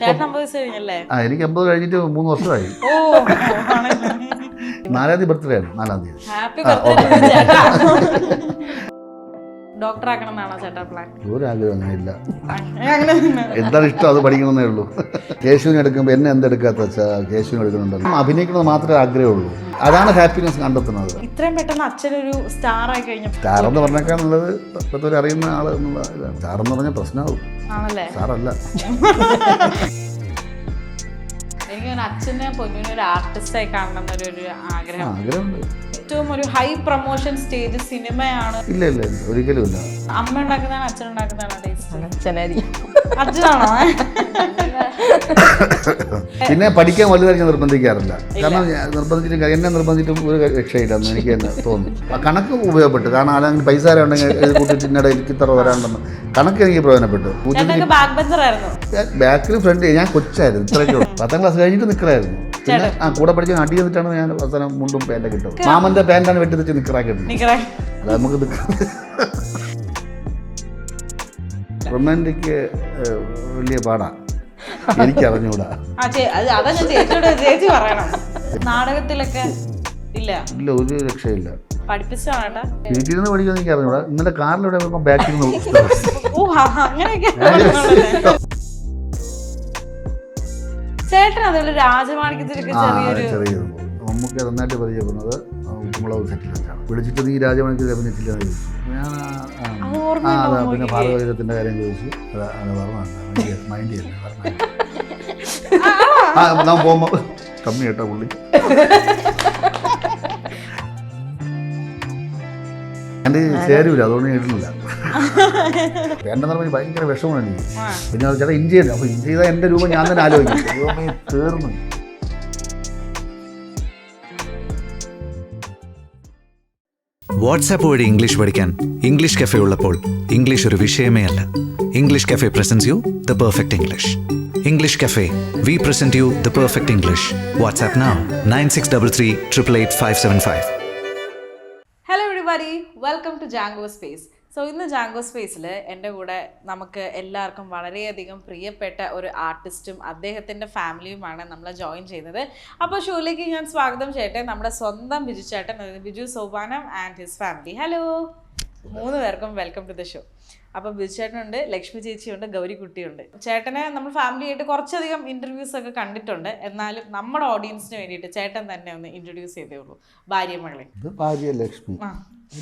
ചേട്ടൻ 50 വയസ്സ് കഴിഞ്ഞല്ലേ? എനിക്ക് 50 കഴിഞ്ഞിട്ട് 3 വർഷമായി. ഓ 4ാം തീയതി ബർത്ത്ഡേ ആണ്. 4ാം തീയതി. ഹാപ്പി ബർത്ത്ഡേ ചേട്ടാ. ഡോക്ടർ ആക്കണം എന്നാണോ ചേട്ടാ പ്ലാൻ? ഒരാഗ്രഹം അങ്ങനെയില്ല. എന്താണ് ഇഷ്ടം അത് പഠിക്കണമെന്നേ ഉള്ളൂ. കേശുവിനെ എടുക്കുമ്പോൾ എന്നെ എന്തെടുക്കാത്ത വെച്ചാൽ കേശുവിനെ എടുക്കുന്നുണ്ടല്ലോ. അഭിനയിക്കുന്നത് മാത്രമേ ആഗ്രഹമുള്ളൂ. അതാണ് ഹാപ്പിനെസ് കണ്ടെത്തുന്നത്. ഇത്രയും പെട്ടെന്ന് അച്ഛനൊരു സ്റ്റാർ ആയി കഴിഞ്ഞു. സ്റ്റാർ എന്ന് പറഞ്ഞേക്കാന്നുള്ളത് ഇപ്പോഴത്തെ ഒരു അറിയുന്ന ആള് എന്നുള്ള ഇതാണ്. സ്റ്റാർ എന്ന് പറഞ്ഞാൽ പ്രശ്നമാവും. ആണല്ലേ? സ്റ്റാറല്ല. എനിക്ക് അച്ഛനെ പൊന്നിനെ ഒരു ആർട്ടിസ്റ്റായി കാണണം എന്നൊരു ആഗ്രഹം. ആഗ്രഹമുണ്ട്. ഏറ്റവും ഒരു ഹൈ പ്രൊമോഷൻ സ്റ്റേജ് സിനിമയാണ്. ഇല്ല ഇല്ല ഒരിക്കലും ഇല്ല. അമ്മ ഉണ്ടാക്കുന്നതാണ് അച്ഛൻ ഉണ്ടാക്കുന്നതാണോ ടേസ്റ്റ്? അച്ഛനായിരിക്കും. അച്ഛനാണോ? പിന്നെ പഠിക്കാൻ വലുതായി ഞാൻ നിർബന്ധിക്കാറില്ല. കാരണം നിർബന്ധിച്ചിട്ടും എന്നെ നിർബന്ധിച്ചിട്ടും ഒരു രക്ഷയില്ലെന്ന് എനിക്ക് തന്നെ തോന്നുന്നു. ആ കണക്ക് ഉപയോഗപ്പെട്ടു. കാരണം അല്ലെങ്കിൽ പൈസ ഉണ്ടെങ്കിൽ കൂട്ടിട്ട് ഇന്നടെ എനിക്ക് ഇത്ര വരാണ്ടെന്ന് കണക്ക് എനിക്ക് പ്രയോജനപ്പെട്ടു. ബാക്കിൽ ഫ്രണ്ട് ഞാൻ കൊച്ചായിരുന്നു. ഇത്രയൊക്കെ 10ാം ക്ലാസ് കഴിഞ്ഞിട്ട് നിൽക്കലായിരുന്നു. പിന്നെ കൂടെ പഠിച്ച അടി വന്നിട്ടാണ് ഞാൻ അവസാനം മുണ്ടും പാൻറ്റൊക്കെ കിട്ടുന്നത്. മാമന്റെ പാൻറ്റാണ് വെട്ടി വെച്ച് നിക്കറാക്കിയിട്ടുണ്ട്. അത് നമുക്ക് റൊമാൻറ്റിക് വലിയ പാടാ. എനിക്ക് അറിഞ്ഞൂടാ. നാടകത്തിലൊക്കെ ഇല്ല ഇല്ല ഒരു രക്ഷയില്ല. പഠിപ്പിച്ചാണ് വീട്ടിൽ നിന്ന് പഠിക്കാൻ എനിക്ക് അറിഞ്ഞൂടാ. ഇന്നലെ കാറിലൂടെ ബാക്കിൽ നിന്ന് ചേട്ടൻ അതുപോലെ രാജമാണിക്യത്തിലൊക്കെ ചെറിയൊരു നമുക്ക് നന്നായിട്ട് പരിചയപ്പെടുന്നത് ഉപ്പുമുളക് സെറ്റിൽ വെച്ചാണ്. വിളിച്ചിട്ട് നീ രാജമാണിക്യത്തിൽ അഭിനയിച്ചില്ല എന്ന് ചോദിച്ചു. ഞാൻ അതാ പിന്നെ ഭാരതത്തിന്റെ കാര്യം ചോദിച്ചു. അത് പറഞ്ഞ മൈൻഡ് ചെയ്യല്ലേ ഞാൻ പോകുമ്പോ കമ്മി കേട്ടോ പുള്ളി. എൻ്റെ ചേരൂല, അതുകൊണ്ട് കേട്ടില്ല. എൻ്റെ പറഞ്ഞാൽ ഭയങ്കര വിഷമമാണ് എനിക്ക്. പിന്നെ ചേട്ടാ ഇഞ്ചി ചെയ്യല്ലേ. അപ്പൊ ഇഞ്ചി ചെയ്താൽ എൻ്റെ രൂപം ഞാൻ തന്നെ ആലോചിക്കും. തീർന്നു. വാട്സാപ്പ് വഴി ഇംഗ്ലീഷ് പഠിക്കാൻ ഇംഗ്ലീഷ് കഫേ ഉള്ളപ്പോൾ ഇംഗ്ലീഷ് ഒരു വിഷയമേ അല്ല. English cafe presents you the perfect English. English cafe, we present you the perfect English. WhatsApp now 9633388575. Hello everybody, welcome to Django space. So ഇന്ന് ജാങ്കോ സ്പേസിൽ എൻ്റെ കൂടെ നമുക്ക് എല്ലാവർക്കും വളരെയധികം പ്രിയപ്പെട്ട ഒരു ആർട്ടിസ്റ്റും അദ്ദേഹത്തിൻ്റെ ഫാമിലിയുമാണ് നമ്മളെ ജോയിൻ ചെയ്യുന്നത്. അപ്പോൾ ഷോയിലേക്ക് ഞാൻ സ്വാഗതം ചെയ്യട്ടെ നമ്മുടെ സ്വന്തം ബിജു ചേട്ടൻ, Biju Sopanam and his family. Hello, 3 പേർക്കും വെൽക്കം ടു ദ ഷോ. അപ്പോൾ ബിജു ചേട്ടനുണ്ട്, ലക്ഷ്മി ചേച്ചിയുണ്ട്, ഗൗരിക്കുട്ടിയുണ്ട്. ചേട്ടനെ നമ്മൾ ഫാമിലിയായിട്ട് കുറച്ചധികം ഇൻ്റർവ്യൂസ് ഒക്കെ കണ്ടിട്ടുണ്ട്. എന്നാലും നമ്മുടെ ഓഡിയൻസിന് വേണ്ടിയിട്ട് ചേട്ടൻ തന്നെ ഒന്ന് ഇൻട്രൊഡ്യൂസ് ചെയ്തേ ഉള്ളൂ ഭാര്യ മകളെ. ഭാര്യ ലക്ഷ്മി,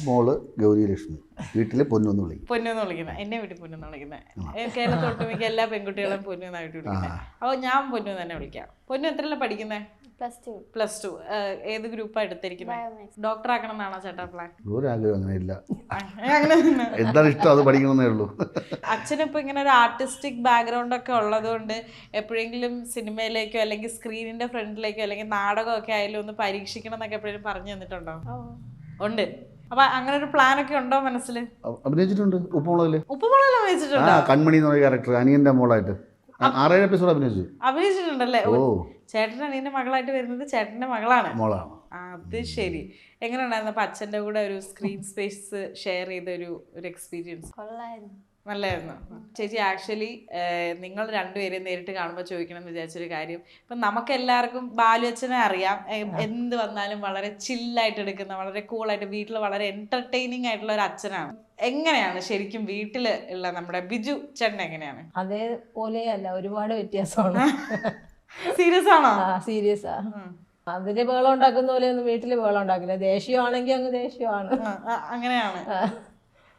മോള് ഗൗരി ലക്ഷ്മി. വീട്ടിലെ പൊന്നൊന്ന് വിളിക്കും. പൊന്നൊന്ന് വിളിക്കുന്നത്, എന്നെ വീട്ടിൽ പൊന്നെന്ന് വിളിക്കുന്നത്. കേരളത്തൊട്ടുമിക്ക എല്ലാ പെൺകുട്ടികളും പൊന്നുന്നായിട്ട് വിളിക്കുന്നത്. അപ്പോൾ ഞാൻ പൊന്നു തന്നെ വിളിക്കാം. പൊന്നു എത്രയല്ല പഠിക്കുന്നത്? Plus two. ഏത് ഗ്രൂപ്പാണ് എടുത്തിരിക്കുന്നത്? ഡോക്ടർ ആക്കണം എന്നാണോ ചേട്ടാ പ്ലാൻ? ഒരാഗ്രഹം അങ്ങനെയില്ല. എന്താണ് ഇഷ്ടം അത് പഠിക്കണമെന്നേ ഉള്ളൂ. അച്ഛനിപ്പോൾ ഇങ്ങനെ ഒരു ആർട്ടിസ്റ്റിക് ബാക്ക്ഗ്രൗണ്ട് ഒക്കെ ഉള്ളതുകൊണ്ട് എപ്പോഴെങ്കിലും സിനിമയിലേക്കോ അല്ലെങ്കിൽ സ്ക്രീനിന്റെ ഫ്രണ്ടിലേക്കോ അല്ലെങ്കിൽ നാടകമൊക്കെ ആയാലും ഒന്ന് പരീക്ഷിക്കണം എന്നൊക്കെ എപ്പോഴും പറഞ്ഞു തന്നിട്ടുണ്ടോ? ഉണ്ട്. അപ്പൊ അങ്ങനെ ഒരു പ്ലാൻ ഒക്കെ ഉണ്ടോ മനസ്സിൽ? അഭിനയിച്ചിട്ടുണ്ട്. ഉപ്പുമുളകില് അഭിനയിച്ചിട്ടുണ്ടോ? കൺമണി എന്ന് പറയുന്ന ക്യാരക്ടർ അനിയന്റെ മോളായിട്ട് 6 എപ്പിസോഡ് അഭിനയിച്ചിട്ടുണ്ടല്ലേ? ചേട്ടൻ്റെ അനിയന്റെ മകളായിട്ട് വരുന്നത് ചേട്ടന്റെ മകളാണ്. അത് ശരി. എങ്ങനെ ഉണ്ടായിരുന്നു അപ്പൊ അച്ഛന്റെ കൂടെ ഒരു സ്ക്രീൻ സ്പേസ് ഷെയർ ചെയ്ത ഒരു എക്സ്പീരിയൻസ്? നല്ലായിരുന്നു. ചേച്ചി, ആക്ച്വലി നിങ്ങൾ രണ്ടുപേരെയും നേരിട്ട് കാണുമ്പോൾ ചോദിക്കണം എന്ന് വിചാരിച്ചൊരു കാര്യം, ഇപ്പം നമുക്കെല്ലാവർക്കും ബാലു അച്ഛനെ അറിയാം. എന്ത് വന്നാലും വളരെ ചില്ലായിട്ട് എടുക്കുന്ന, വളരെ കൂളായിട്ട്, വീട്ടിൽ വളരെ എന്റർടൈനിങ് ആയിട്ടുള്ള ഒരു അച്ഛനാണ്. എങ്ങനെയാണ് ശരിക്കും വീട്ടിൽ ഉള്ള നമ്മുടെ ബിജു ചേട്ടൻ എങ്ങനെയാണ്? അതേപോലെയല്ല, ഒരുപാട് വ്യത്യാസമാണ്. സീരിയസ് ആണോ? സീരിയസ് ആ. അതില് ബഹളം ഉണ്ടാക്കുന്ന പോലെ ഒന്നും വീട്ടില് ബഹളം ഉണ്ടാക്കില്ല. ദേഷ്യമാണെങ്കിൽ അങ്ങ് ദേഷ്യമാണ്. അങ്ങനെയാണ്.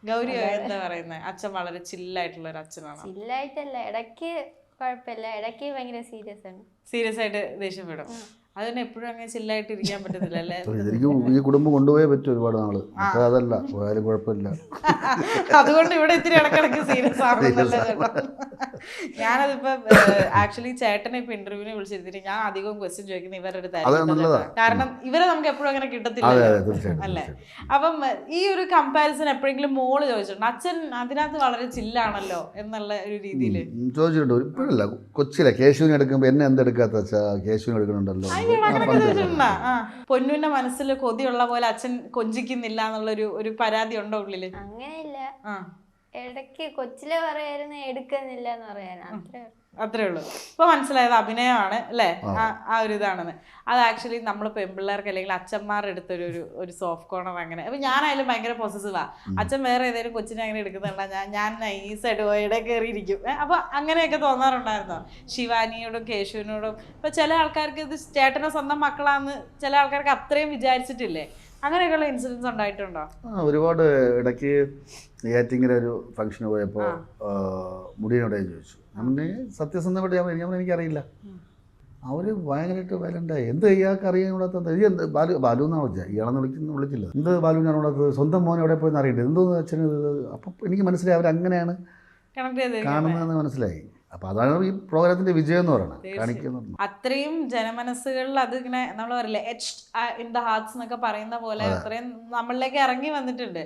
ഗൗരി എന്താ പറയുന്നത്? അച്ഛൻ വളരെ ചില്ലായിട്ടുള്ള ഒരു അച്ഛനാണ്. ചില്ലായിട്ടല്ല, ഇടയ്ക്ക് കുഴപ്പമില്ല, ഇടയ്ക്ക് ഭയങ്കര സീരിയസ് ആണ്. സീരിയസ് ആയിട്ട് ദേഷ്യപ്പെടും. അതിന് എപ്പോഴും അങ്ങനെ ചില്ലായിട്ട് ഇരിക്കാൻ പറ്റത്തില്ല അല്ലേ? ഈ കുടുംബം കൊണ്ടുപോയേ പറ്റും ഒരുപാട് നാള്. അതല്ല പോയാലും കുഴപ്പമില്ല. അതുകൊണ്ട് ഇവിടെ ഇത്തിരി ഇടക്കിടക്ക് സീരിയസ് ആവുന്നല്ലേ ചേട്ടാ? ഞാനതിപ്പോ ആക്ച്വലി ചേട്ടനെ ഇപ്പൊ ഇന്റർവ്യൂവിനെ വിളിച്ചിരുത്തിട്ട് ഞാൻ അധികം ക്വസ്റ്റ്യൻ ചോദിക്കുന്നത് ഇവരുടെ അടുത്തായിരുന്നു. കാരണം ഇവരെ നമുക്ക് എപ്പോഴും അങ്ങനെ കിട്ടത്തില്ല അല്ലേ? അപ്പം ഈ ഒരു കമ്പാരിസൺ എപ്പോഴെങ്കിലും മോള് ചോദിച്ചിട്ടുണ്ട്, അച്ഛൻ അതിനകത്ത് വളരെ ചില്ലാണല്ലോ എന്നുള്ള ഒരു രീതിയിൽ ചോദിച്ചിട്ടുണ്ട്? ഇപ്പോഴല്ല, കൊച്ചിലെ കേശുവിനെ എടുക്കുമ്പോ എന്നെ എന്തെടുക്കാത്ത കേശുവിനെ എടുക്കണുണ്ടല്ലോ. പൊന്നുവിന്റെ മനസ്സിൽ കൊതിയുള്ള പോലെ അച്ഛൻ കൊഞ്ചിക്കുന്നില്ല എന്നുള്ളൊരു പരാതി ഉണ്ടോ ഉള്ളില്? അങ്ങനെയില്ല, ഇടയ്ക്ക് കൊച്ചിലെ പറയായിരുന്നു എടുക്കുന്നില്ല എന്ന് പറയാൻ. അത്രേ ഉള്ളൂ. ഇപ്പൊ മനസ്സിലായത് അഭിനയമാണ് അല്ലേ, ആ ഒരു ഇതാണെന്ന്. അത് ആക്ച്വലി നമ്മൾ പെൺപിള്ളേർക്ക് അല്ലെങ്കിൽ അച്ഛന്മാരുടെ അടുത്തൊരു ഒരു സോഫ്റ്റ് കോർണർ അങ്ങനെ. അപ്പൊ ഞാനായാലും ഭയങ്കര പൊസസീവാ. അച്ഛൻ വേറെ ഏതെങ്കിലും കൊച്ചിനെ അങ്ങനെ എടുക്കുന്നുണ്ട ഞാൻ നൈസായിട്ട് പോയിടെ കയറിയിരിക്കും. അപ്പൊ അങ്ങനെയൊക്കെ തോന്നാറുണ്ടായിരുന്നോ ശിവാനിയോടും കേശുവിനോടും? ഇപ്പൊ ചില ആൾക്കാർക്ക് ഇത് ചേട്ടന്റെ സ്വന്തം മക്കളാന്ന് ചില ആൾക്കാർക്ക് അത്രയും വിചാരിച്ചിട്ടില്ലേ? അങ്ങനെയൊക്കെയുള്ള ഇൻസിഡൻസ് ഉണ്ടായിട്ടുണ്ടോ? ഒരുപാട്. ഇടയ്ക്ക് നെയ്യാറ്റിങ്കര ഒരു ഫംഗ്ഷന് പോയപ്പോൾ മുടിയനോട് ചോദിച്ചു, നമ്മളെ സത്യസന്ധമായിട്ട് ഞാൻ എനിക്കറിയില്ല. അവർ ഭയങ്കരമായിട്ട് വയലൻ്റായി. എന്ത് ഇയാൾക്ക് അറിയാൻ കൂടാത്ത ഈ എന്ത് ബാലു എന്നാണ് വിളിച്ചത്, ഇയാളെന്ന് വിളിച്ചില്ല. എന്ത് ബാലു ഞാൻ കൂടാത്തത്, സ്വന്തം മോൻ എവിടെ പോയെന്ന് അറിയണ്ടേ, എന്തോന്ന് അച്ഛന്. അപ്പം എനിക്ക് മനസ്സിലായി അവരങ്ങനെയാണ് കാണുന്നതെന്ന് മനസ്സിലായി. അപ്പം അതാണ് ഈ പ്രോഗ്രാമത്തിൻ്റെ വിജയം എന്ന് പറയുന്നത്, കാണിക്കുന്നത്. അത്രയും ജനമനസ്സുകളിൽ അതിങ്ങനെ നമ്മൾ പറയില്ലേ എച്ച്ഡ് ഇൻ ദ ഹാർട്ട്സ് എന്നൊക്കെ പറയുന്ന പോലെ അത്രയും നമ്മളിലേക്ക് ഇറങ്ങി വന്നിട്ടുണ്ട്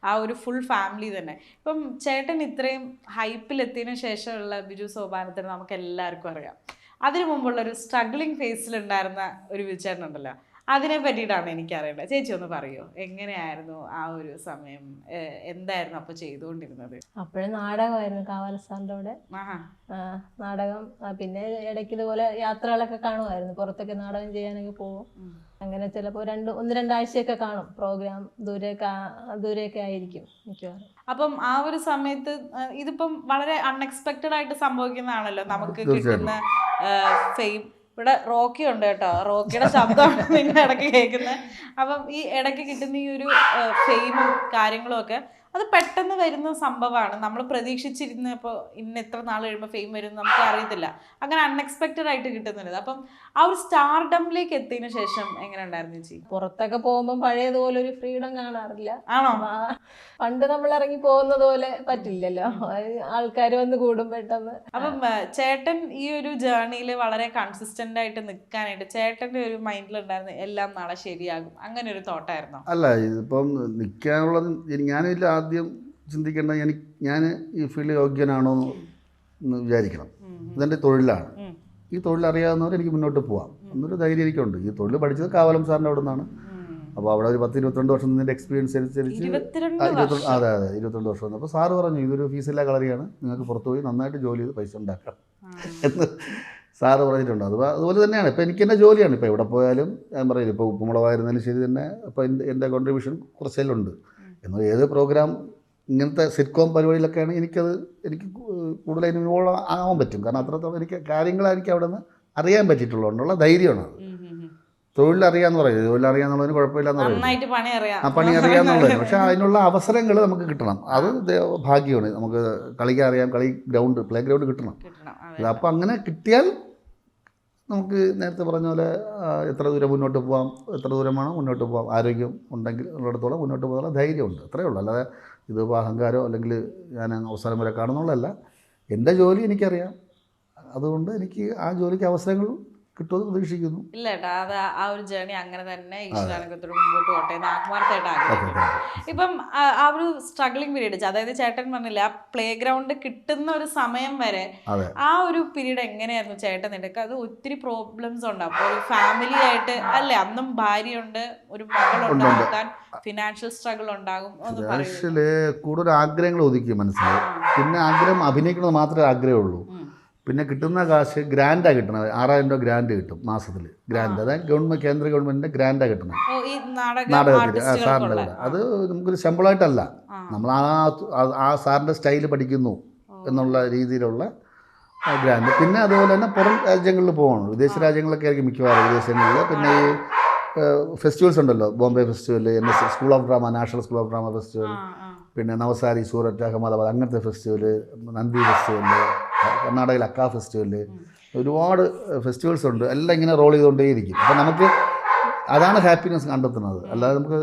ആ ഒരു ഫുൾ ഫാമിലി തന്നെ. ഇപ്പം ചേട്ടൻ ഇത്രയും ഹൈപ്പിലെത്തിയതിനു ശേഷമുള്ള ബിജു സോപാനത്തിന് നമുക്ക് എല്ലാവർക്കും അറിയാം. അതിനു മുമ്പുള്ള ഒരു സ്ട്രഗ്ലിംഗ് ഫേസിലുണ്ടായിരുന്ന ഒരു വിചാരണം ഉണ്ടല്ലോ, അതിനെ പറ്റിയിട്ടാണ് എനിക്കറിയേണ്ടത്. ചേച്ചി ഒന്ന് പറയോ, എങ്ങനെയായിരുന്നു ആ ഒരു സമയം, എന്തായിരുന്നു അപ്പോൾ ചെയ്തുകൊണ്ടിരുന്നത്? അപ്പോഴും നാടകമായിരുന്നു കാവാല സാറിൻ്റെ കൂടെ നാടകം. പിന്നെ ഇടയ്ക്ക് ഇതുപോലെ യാത്രകളൊക്കെ കാണുമായിരുന്നു, പുറത്തൊക്കെ നാടകം ചെയ്യാനൊക്കെ പോകും. അങ്ങനെ ചിലപ്പോൾ 1-2 ആഴ്ചയൊക്കെ കാണും പ്രോഗ്രാം. ദൂരെയൊക്കെ ആയിരിക്കും മിക്കവാറും. അപ്പം ആ ഒരു സമയത്ത് ഇതിപ്പം വളരെ അൺഎക്സ്പെക്റ്റഡ് ആയിട്ട് സംഭവിക്കുന്നതാണല്ലോ നമുക്ക് കിട്ടുന്ന ഫെയിം. ഇവിടെ റോക്കി ഉണ്ട് കേട്ടോ, റോക്കിയുടെ ശബ്ദമാണ് നിങ്ങൾ ഇടയ്ക്ക് കേൾക്കുന്നത്. അപ്പം ഈ ഇടയ്ക്ക് കിട്ടുന്ന ഈ ഒരു ഫെയിമും കാര്യങ്ങളും ഒക്കെ അത് പെട്ടെന്ന് വരുന്ന സംഭവമാണ്. നമ്മൾ പ്രതീക്ഷിച്ചിരുന്നപ്പോൾ എത്ര നാൾ കഴിയുമ്പോൾ ഫെയിം വരും നമുക്ക് അറിയത്തില്ല. അങ്ങനെ അൺഎക്സ്പെക്റ്റഡ് ആയിട്ട് കിട്ടുന്നുണ്ട്. അപ്പം ആ ഒരു സ്റ്റാർഡമിലേക്ക് എത്തിയതിനു ശേഷം എങ്ങനെ ഉണ്ടായിരുന്നു ചേച്ചി? പുറത്തൊക്കെ പോകുമ്പോൾ പഴയതുപോലെ ഒരു ഫ്രീഡം കാണാറില്ല. ആണോ? പണ്ട് നമ്മൾ ഇറങ്ങി പോകുന്നത് പോലെ പറ്റില്ലല്ലോ, ആൾക്കാർ വന്ന് കൂടും പെട്ടെന്ന്. അപ്പം ചേട്ടൻ ഈ ഒരു ജേർണിയിൽ വളരെ കൺസിസ്റ്റന്റ് ആയിട്ട് നിൽക്കാനായിട്ട് ചേട്ടന്റെ ഒരു മൈൻഡിലുണ്ടായിരുന്നു എല്ലാം നാളെ ശരിയാകും, അങ്ങനെ ഒരു തോട്ടായിരുന്നോ? അല്ല, ഇതിപ്പം നിൽക്കാനുള്ളത് ഞാനില്ല. ആദ്യം ചിന്തിക്കേണ്ട ഞാൻ ഈ ഫീൽഡ് യോഗ്യനാണോ എന്ന് വിചാരിക്കണം. ഇതെൻ്റെ തൊഴിലാണ്. ഈ തൊഴിൽ അറിയാവുന്നവർ എനിക്ക് മുന്നോട്ട് പോവാം എന്നൊരു ധൈര്യം എനിക്കുണ്ട്. ഈ തൊഴിൽ പഠിച്ചത് കാവലം സാറിൻ്റെ അവിടെ നിന്നാണ്. അപ്പോൾ അവിടെ ഒരു 10-22 വർഷം നിൻ്റെ എക്സ്പീരിയൻസ് അനുസരിച്ച് 22 വർഷം വന്നു. അപ്പോൾ സാറ് പറഞ്ഞു ഇതൊരു ഫീസില്ലാ കളറിയാണ്, നിങ്ങൾക്ക് പുറത്ത് പോയി നന്നായിട്ട് ജോലി ചെയ്ത് പൈസ ഉണ്ടാക്കാം എന്ന് സാറ് പറഞ്ഞിട്ടുണ്ട്. അതുപോലെ തന്നെയാണ് ഇപ്പോൾ എനിക്ക് എൻ്റെ ജോലിയാണ്. ഇപ്പോൾ എവിടെ പോയാലും ഞാൻ പറയില്ല, ഇപ്പോൾ ഉപ്പുമുളകായിരുന്നാലും ശരി തന്നെ ഇപ്പോൾ എൻ്റെ കോൺട്രിബ്യൂഷൻ കുറച്ചേലുണ്ട്. എന്നാൽ ഏത് പ്രോഗ്രാം ഇങ്ങനത്തെ സിറ്റ്കോം പരിപാടിയിലൊക്കെയാണ് എനിക്ക് കൂടുതൽ ഇൻവോൾവ് ആകാൻ പറ്റും. കാരണം അത്രത്തോളം എനിക്ക് കാര്യങ്ങൾ എനിക്ക് അവിടെ നിന്ന് അറിയാൻ പറ്റിയിട്ടുള്ളതുകൊണ്ടുള്ള ധൈര്യമാണ് അത്. തൊഴിലറിയാന്ന് പറയുന്നത്, തൊഴിലറിയാന്നുള്ളതിന് കുഴപ്പമില്ലാന്ന് പറയുന്നത്, പണി അറിയാന്നുള്ളത്. പക്ഷെ അതിനുള്ള അവസരങ്ങൾ നമുക്ക് കിട്ടണം. അത് ഭാഗ്യമാണ്. നമുക്ക് കളിക്കാൻ അറിയാം, പ്ലേ ഗ്രൗണ്ട് കിട്ടണം. അപ്പം അങ്ങനെ കിട്ടിയാൽ നമുക്ക് നേരത്തെ പറഞ്ഞ പോലെ എത്ര ദൂരം മുന്നോട്ട് പോകാം, എത്ര ദൂരം വേണം മുന്നോട്ട് പോകാം. ആരോഗ്യം ഉണ്ടെങ്കിൽ ഉള്ളിടത്തോളം മുന്നോട്ട് പോകാനുള്ള ധൈര്യമുണ്ട്. അത്രയേ ഉള്ളൂ. അല്ലാതെ ഇതിപ്പോൾ അഹങ്കാരമോ അല്ലെങ്കിൽ ഞാൻ അവസരം വരെ കാണുന്നുള്ളതല്ല. എൻ്റെ ജോലി എനിക്കറിയാം, അതുകൊണ്ട് എനിക്ക് ആ ജോലിക്ക് അവസരങ്ങൾ കിട്ടുമെന്ന് പ്രതീക്ഷിക്കുന്നു. ഇല്ല ഏട്ടാ, അത് ആ ഒരു ജേർണി അങ്ങനെ തന്നെ ഈശ്വരാനുഗ്രഹത്തോടെ മുമ്പോട്ട് പോട്ടെ എന്ന് ആത്മാർത്ഥമായിട്ട് ആഗ്രഹിക്കുന്നു. ഇപ്പം ആ ഒരു സ്ട്രഗ്ലിംഗ് പീരീഡ്, അതായത് ചേട്ടൻ പറഞ്ഞില്ല ആ പ്ലേ ഗ്രൗണ്ട് കിട്ടുന്ന ഒരു സമയം വരെ, ആ ഒരു പീരീഡ് എങ്ങനെയായിരുന്നു ചേട്ടൻ നിനക്ക്? അത് ഒത്തിരി പ്രോബ്ലംസ് ഉണ്ട്. അപ്പോൾ ഒരു ഫാമിലി ആയിട്ട് അല്ലേ, അന്നും ഭാര്യയുണ്ട്, ഒരു മകളുണ്ടാക്കാൻ ഫിനാൻഷ്യൽ സ്ട്രഗിൾ ഉണ്ടാകും. ഫിനാൻഷ്യല് കൂടുതൽ ആഗ്രഹങ്ങൾ ഒതുക്കി മനസ്സിലായി. പിന്നെ ആഗ്രഹം അഭിനയിക്കുന്നത് മാത്രമേ ആഗ്രഹമുള്ളൂ. പിന്നെ കിട്ടുന്ന കാശ് ഗ്രാൻഡാണ് കിട്ടുന്നത്. 6000 രൂപ ഗ്രാൻഡ് കിട്ടും മാസത്തിൽ. ഗ്രാൻഡ്, അതായത് കേന്ദ്ര ഗവൺമെൻറ്റിൻ്റെ ഗ്രാൻഡാണ് കിട്ടുന്നത് നാടകത്തിൽ സാറിൻ്റെ കൂടെ. അത് നമുക്കൊരു ശമ്പളമായിട്ടല്ല, നമ്മൾ ആ സാറിൻ്റെ സ്റ്റൈല് പഠിക്കുന്നു എന്നുള്ള രീതിയിലുള്ള ഗ്രാൻഡ്. പിന്നെ അതുപോലെ തന്നെ പുറം രാജ്യങ്ങളിൽ പോകണം, വിദേശ രാജ്യങ്ങളിലൊക്കെ ആയിരിക്കും മിക്കവാറും വിദേശങ്ങളിൽ. പിന്നെ ഈ ഫെസ്റ്റിവൽസ് ഉണ്ടല്ലോ, Bombay festival, school of drama, national school of drama festival, പിന്നെ നവസാരി, സൂററ്റ്, അഹമ്മദാബാദ്, അങ്ങനത്തെ ഫെസ്റ്റിവൽ, നന്ദി ഫെസ്റ്റിവൽ, കർണാടകയിൽ അക്ക ഫെസ്റ്റിവൽ, ഒരുപാട് ഫെസ്റ്റിവൽസ് ഉണ്ട്. എല്ലാം ഇങ്ങനെ റോൾ ചെയ്തുകൊണ്ടേയിരിക്കും. അപ്പം നമുക്ക് അതാണ് ഹാപ്പിനെസ് കണ്ടെത്തുന്നത്. അല്ലാതെ നമുക്ക്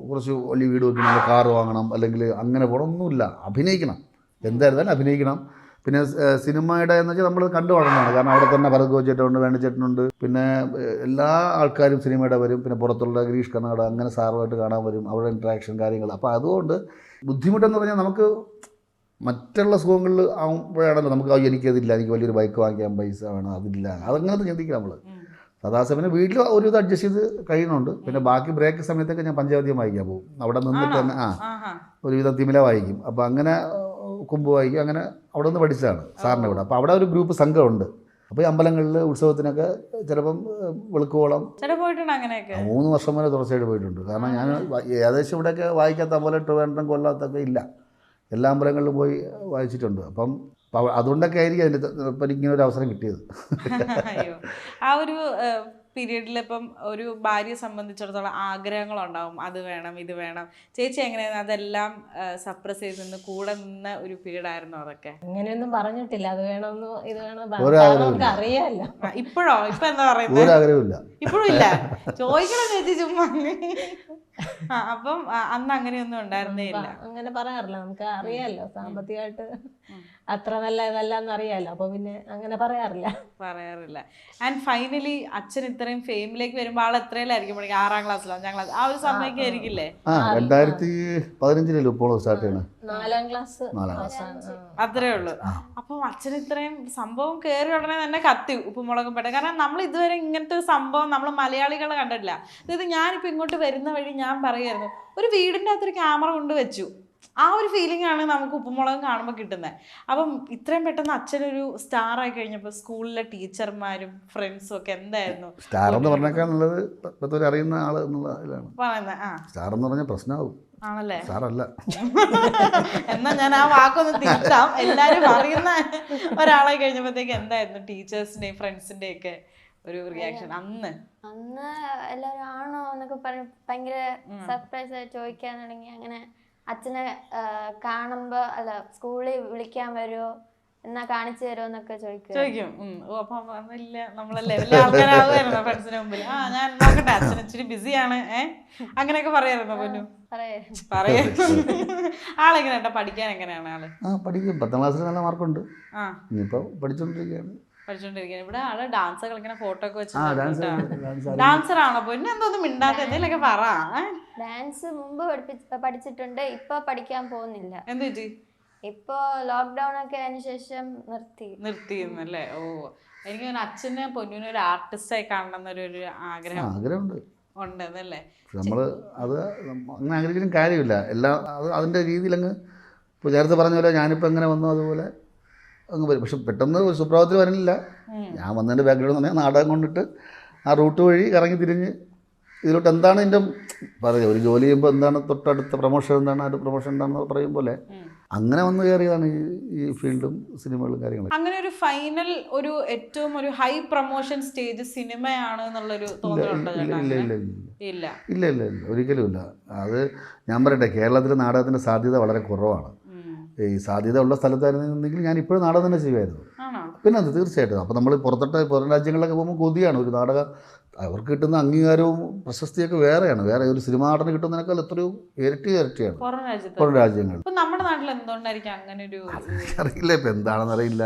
കുറച്ച് വലിയ വീട് വെക്കണം, കാറ് വാങ്ങണം, അല്ലെങ്കിൽ അങ്ങനെ പോകണമൊന്നുമില്ല. അഭിനയിക്കണം, എന്തായിരുന്നാലും അഭിനയിക്കണം. പിന്നെ സിനിമയുടെ എന്ന് വെച്ചാൽ നമ്മൾ കണ്ടു വളർന്നതാണ്. കാരണം അവിടെ തന്നെ ഭരത് ചേട്ടനുണ്ട്, വേണുചേട്ടനുണ്ട്, പിന്നെ എല്ലാ ആൾക്കാരും സിനിമയുടെ വരും. പിന്നെ പുറത്തുള്ള ഗിരീഷ് കർണാടക അങ്ങനെ സാറുമായിട്ട് കാണാൻ വരും, അവിടെ ഇൻട്രാക്ഷൻ കാര്യങ്ങൾ. അപ്പോൾ അതുകൊണ്ട് ബുദ്ധിമുട്ടെന്ന് പറഞ്ഞാൽ നമുക്ക് മറ്റുള്ള സുഖങ്ങളിൽ ആകുമ്പോഴാണല്ലോ നമുക്ക് എനിക്കതില്ല, എനിക്ക് വലിയൊരു ബൈക്ക് വാങ്ങിക്കാൻ പൈസ വേണം, അതില്ല, അതങ്ങനത്തെ ചിന്തിക്കുക നമ്മൾ. സദാശിവന് വീട്ടിൽ ഒരു ഇത് അഡ്ജസ്റ്റ് ചെയ്ത് കഴിയുന്നുണ്ട്. പിന്നെ ബാക്കി ബ്രേക്ക് സമയത്തൊക്കെ ഞാൻ പഞ്ചായത്തിയം വായിക്കാൻ പോകും. അവിടെ നിന്നിട്ട് തന്നെ ഒരുവിധം തിമില വായിക്കും. അപ്പോൾ അങ്ങനെ കുമ്പ് വായിക്കും, അങ്ങനെ അവിടെ നിന്ന് പഠിച്ചതാണ് സാറിൻ്റെ കൂടെ. അപ്പോൾ അവിടെ ഒരു ഗ്രൂപ്പ് സംഘമുണ്ട്. അപ്പോൾ ഈ അമ്പലങ്ങളിൽ ഉത്സവത്തിനൊക്കെ ചിലപ്പം വെളുക്കോളം ചേട്ടാ പോയിട്ടുണ്ട് അങ്ങനെയൊക്കെ? 3 വർഷം വരെ തുടർച്ചയായിട്ട് പോയിട്ടുണ്ട്. കാരണം ഞാൻ ഏകദേശം ഇവിടെയൊക്കെ വായിക്കാത്ത പോലെ ട്രിവാൻഡ്രം കൊല്ലത്തൊക്കെ ഇല്ല, എല്ലാ അമ്പലങ്ങളിലും പോയി വായിച്ചിട്ടുണ്ട്. അപ്പം അതുകൊണ്ടൊക്കെ ആയിരിക്കും അതിൻ്റെ ഇപ്പം ഇങ്ങനെ ഒരു അവസരം കിട്ടിയത്. അയ്യോ, ആ ഒരു പീരീഡിൽ ഇപ്പം ഒരു ഭാര്യയെ സംബന്ധിച്ചിടത്തോളം ആഗ്രഹങ്ങളുണ്ടാവും, അത് വേണം ഇത് വേണം. ചേച്ചി എങ്ങനെയായിരുന്നു അതെല്ലാം സപ്രസ് ചെയ്ത് നിന്ന് കൂടെ നിന്ന ഒരു പീരീഡ് ആയിരുന്നു അതൊക്കെ? അങ്ങനെയൊന്നും പറഞ്ഞിട്ടില്ല, അത് വേണമെന്നോ ഇത് വേണമെന്നോ ഒരാഗ്രഹവും നമുക്ക് അറിയാമല്ലോ. ഇപ്പോഴോ? ഇപ്പൊ എന്താ പറയുന്നത്? ഒരാഗ്രഹമില്ല, ഇപ്പോഴും ഇല്ല? ചോദിക്കണം ചേച്ചി ചുമ്മാ. അപ്പം അന്ന് അങ്ങനെയൊന്നും ഉണ്ടായിരുന്നേ ഇല്ല. അങ്ങനെ പറയാറില്ല, നമുക്ക് അറിയാമല്ലോ സാമ്പത്തികമായിട്ട് അത്ര നല്ലതല്ലെന്ന് അറിയാമല്ലോ, അപ്പൊ പിന്നെ അങ്ങനെ പറയാറില്ല. ആൻഡ് ഫൈനലി അച്ഛൻ ഇത്രയും ഫെയിമിലേക്ക് വരുമ്പോൾ ആൾ എത്രയിലായിരിക്കും പഠിക്കുക? 6ാം ക്ലാസ്സിലോ 5ാം ക്ലാസ് ആ ഒരു സമയമൊക്കെ ആയിരിക്കില്ലേ? 2015 ഇപ്പോൾ സ്റ്റാർട്ട് ചെയ്യണം, 4ാം ക്ലാസ് അത്രേ ഉള്ളൂ. അപ്പം അച്ഛൻ ഇത്രയും സംഭവം കയറി ഉടനെ തന്നെ കത്തി ഉപ്പുമുളകും പെട്ടെ. കാരണം നമ്മൾ ഇതുവരെ ഇങ്ങനത്തെ ഒരു സംഭവം നമ്മൾ മലയാളികൾ കണ്ടിട്ടില്ല. അതായത് ഞാനിപ്പോൾ ഇങ്ങോട്ട് വരുന്ന വഴി ഞാൻ പറയായിരുന്നു, ഒരു വീടിൻ്റെ അകത്തൊരു ക്യാമറ കൊണ്ട് വെച്ചു, ആ ഒരു ഫീലിംഗ് ആണ് നമുക്ക് ഉപ്പുമുളകും കാണുമ്പോൾ കിട്ടുന്നത്. അപ്പം ഇത്രയും പെട്ടെന്ന് അച്ഛനൊരു സ്റ്റാർ ആയി കഴിഞ്ഞപ്പോൾ സ്കൂളിലെ ടീച്ചർമാരും ഫ്രണ്ട്സും ഒക്കെ എന്തായിരുന്നു? സ്റ്റാർ എന്ന് പറഞ്ഞേക്കാൾ നല്ലത് ഇപ്പോഴത്തെ ഒരു അറിയുന്ന ആൾ എന്നുള്ളതിലാണ് പറയുന്നത്. സ്റ്റാർ എന്ന് പറഞ്ഞാൽ പ്രശ്നമാവും. ആണല്ലേ? സ്റ്റാറല്ല. എന്നാ ഞാൻ ആ വാക്കൊന്ന് തിരുത്താം. എല്ലാരും അറിയുന്ന ഒരാളായി കഴിഞ്ഞപ്പോഴത്തേക്ക് എന്തായിരുന്നു ടീച്ചേഴ്സിന്റെയും ഫ്രണ്ട്സിന്റെയും ഒക്കെ ഒരു റിയാക്ഷൻ അന്ന്? എല്ലാവരും ആണോ എന്നൊക്കെ പറഞ്ഞ് ഭയങ്കര സർപ്രൈസ് ആയി ചോദിക്കാൻ തുടങ്ങി. അങ്ങനെ അച്ഛനെ കാണുമ്പോ അല്ല സ്കൂളിൽ വിളിക്കാൻ വരുമോ, എന്നാ കാണിച്ചു തരുമോ എന്നൊക്കെ ചോദിക്കും. ഓ അപ്പൊ ഇല്ല നമ്മളെ ലെവലിൽ ആൾക്കാരാകുമായിരുന്നു ഫ്രണ്ട്സിന് മുമ്പിൽ. ഞാൻ നോക്കട്ടെ, അച്ഛൻ ഇച്ചിരി ബിസിയാണ് അങ്ങനെയൊക്കെ പറയായിരുന്നു. പൊന്നു ആളെങ്ങനെയാ പഠിക്കാൻ? എങ്ങനെയാണ് ആള്? പഠിക്കും, 10ാം ക്ലാസ്സിൽ നല്ല മാർക്കുണ്ട്. ഇനിയിപ്പോ പഠിച്ചോണ്ടിരിക്കുകയാണ്. ഇവിടെ ആള് ഡാൻസ് കളിക്കുന്ന ഫോട്ടോ ഒക്കെ വെച്ചിട്ട് ഡാൻസർ ആണോ? പൊന്നു എന്തോന്നും മിണ്ടാത്ത എന്തെങ്കിലുമൊക്കെ പറ. ഡാൻസ് മുമ്പ് പഠിച്ചിട്ടുണ്ട്, ഇപ്പൊ പഠിക്കാൻ പോകുന്നില്ല. എന്ത് പറ്റി? ഇപ്പൊ ലോക്ക്ഡൌൺ ഒക്കെ അതിന് ശേഷം നിർത്തിയെന്നല്ലേ? ഓ, എനിക്ക് അച്ഛനെ പൊന്നുവിനെ ഒരു ആർട്ടിസ്റ്റായി കാണണം എന്നൊരു ആഗ്രഹമുണ്ട് ഉണ്ടെന്നല്ലേ? നമ്മൾ അത് അങ്ങനെ ആഗ്രഹിക്കുന്ന കാര്യമില്ല. എല്ലാം അതിൻ്റെ രീതിയിൽ അങ്ങ് ഇപ്പോൾ നേരത്തെ പറഞ്ഞ പോലെ ഞാനിപ്പോൾ എങ്ങനെ വന്നു അതുപോലെ അങ്ങ് വരും. പക്ഷെ പെട്ടെന്ന് ഒരു സുപ്രഭാതത്തിൽ വരണില്ല. ഞാൻ വന്നതിൻ്റെ ബാക്ക്ഗ്രൗണ്ട് എന്ന് പറഞ്ഞാൽ നാടകം കൊണ്ടിട്ട് ആ റൂട്ട് വഴി കറങ്ങി തിരിഞ്ഞ് ഇതിലോട്ട് എന്താണ് എൻ്റെ പറയുക, ഒരു ജോലി ചെയ്യുമ്പോൾ എന്താണ് തൊട്ടടുത്ത പ്രൊമോഷൻ എന്താണ്, ആ പ്രൊമോഷൻ എന്താണെന്ന് പറയും പോലെ അങ്ങനെ വന്ന് കയറിയതാണ് ഈ ഫീൽഡും സിനിമകളും കാര്യങ്ങളും. അങ്ങനെ ഒരു ഫൈനൽ ഒരു ഏറ്റവും ഒരു ഹൈ പ്രൊമോഷൻ സ്റ്റേജ് സിനിമയാണ് എന്നുള്ളൊരു തോന്നലുണ്ടോ? ഇല്ല, ഒരിക്കലും ഇല്ല. അത് ഞാൻ പറയട്ടെ, കേരളത്തിൽ നാടകത്തിൻ്റെ സാധ്യത വളരെ കുറവാണ്. ഈ സാധ്യത ഉള്ള സ്ഥലത്തായിരുന്നെങ്കിൽ ഞാൻ ഇപ്പോഴും നാടകം തന്നെ ചെയ്യുമായിരുന്നു. പിന്നെ അത് തീർച്ചയായിട്ടും. അപ്പോൾ നമ്മൾ പുറം രാജ്യങ്ങളിലൊക്കെ പോകുമ്പോൾ കൊതിയാണ്. ഒരു നാടകം അവർക്ക് കിട്ടുന്ന അംഗീകാരവും പ്രശസ്തിയൊക്കെ വേറെയാണ്. വേറെ ഒരു സിനിമാ നടന് കിട്ടുന്നതിനേക്കാൾ എത്രയോ ഇരട്ടിയാണ് പുറം രാജ്യങ്ങൾ. നമ്മുടെ നാട്ടിൽ എന്തുകൊണ്ടായിരിക്കും അങ്ങനെ ഒരു അറിയില്ല, ഇപ്പം എന്താണെന്ന് അറിയില്ല.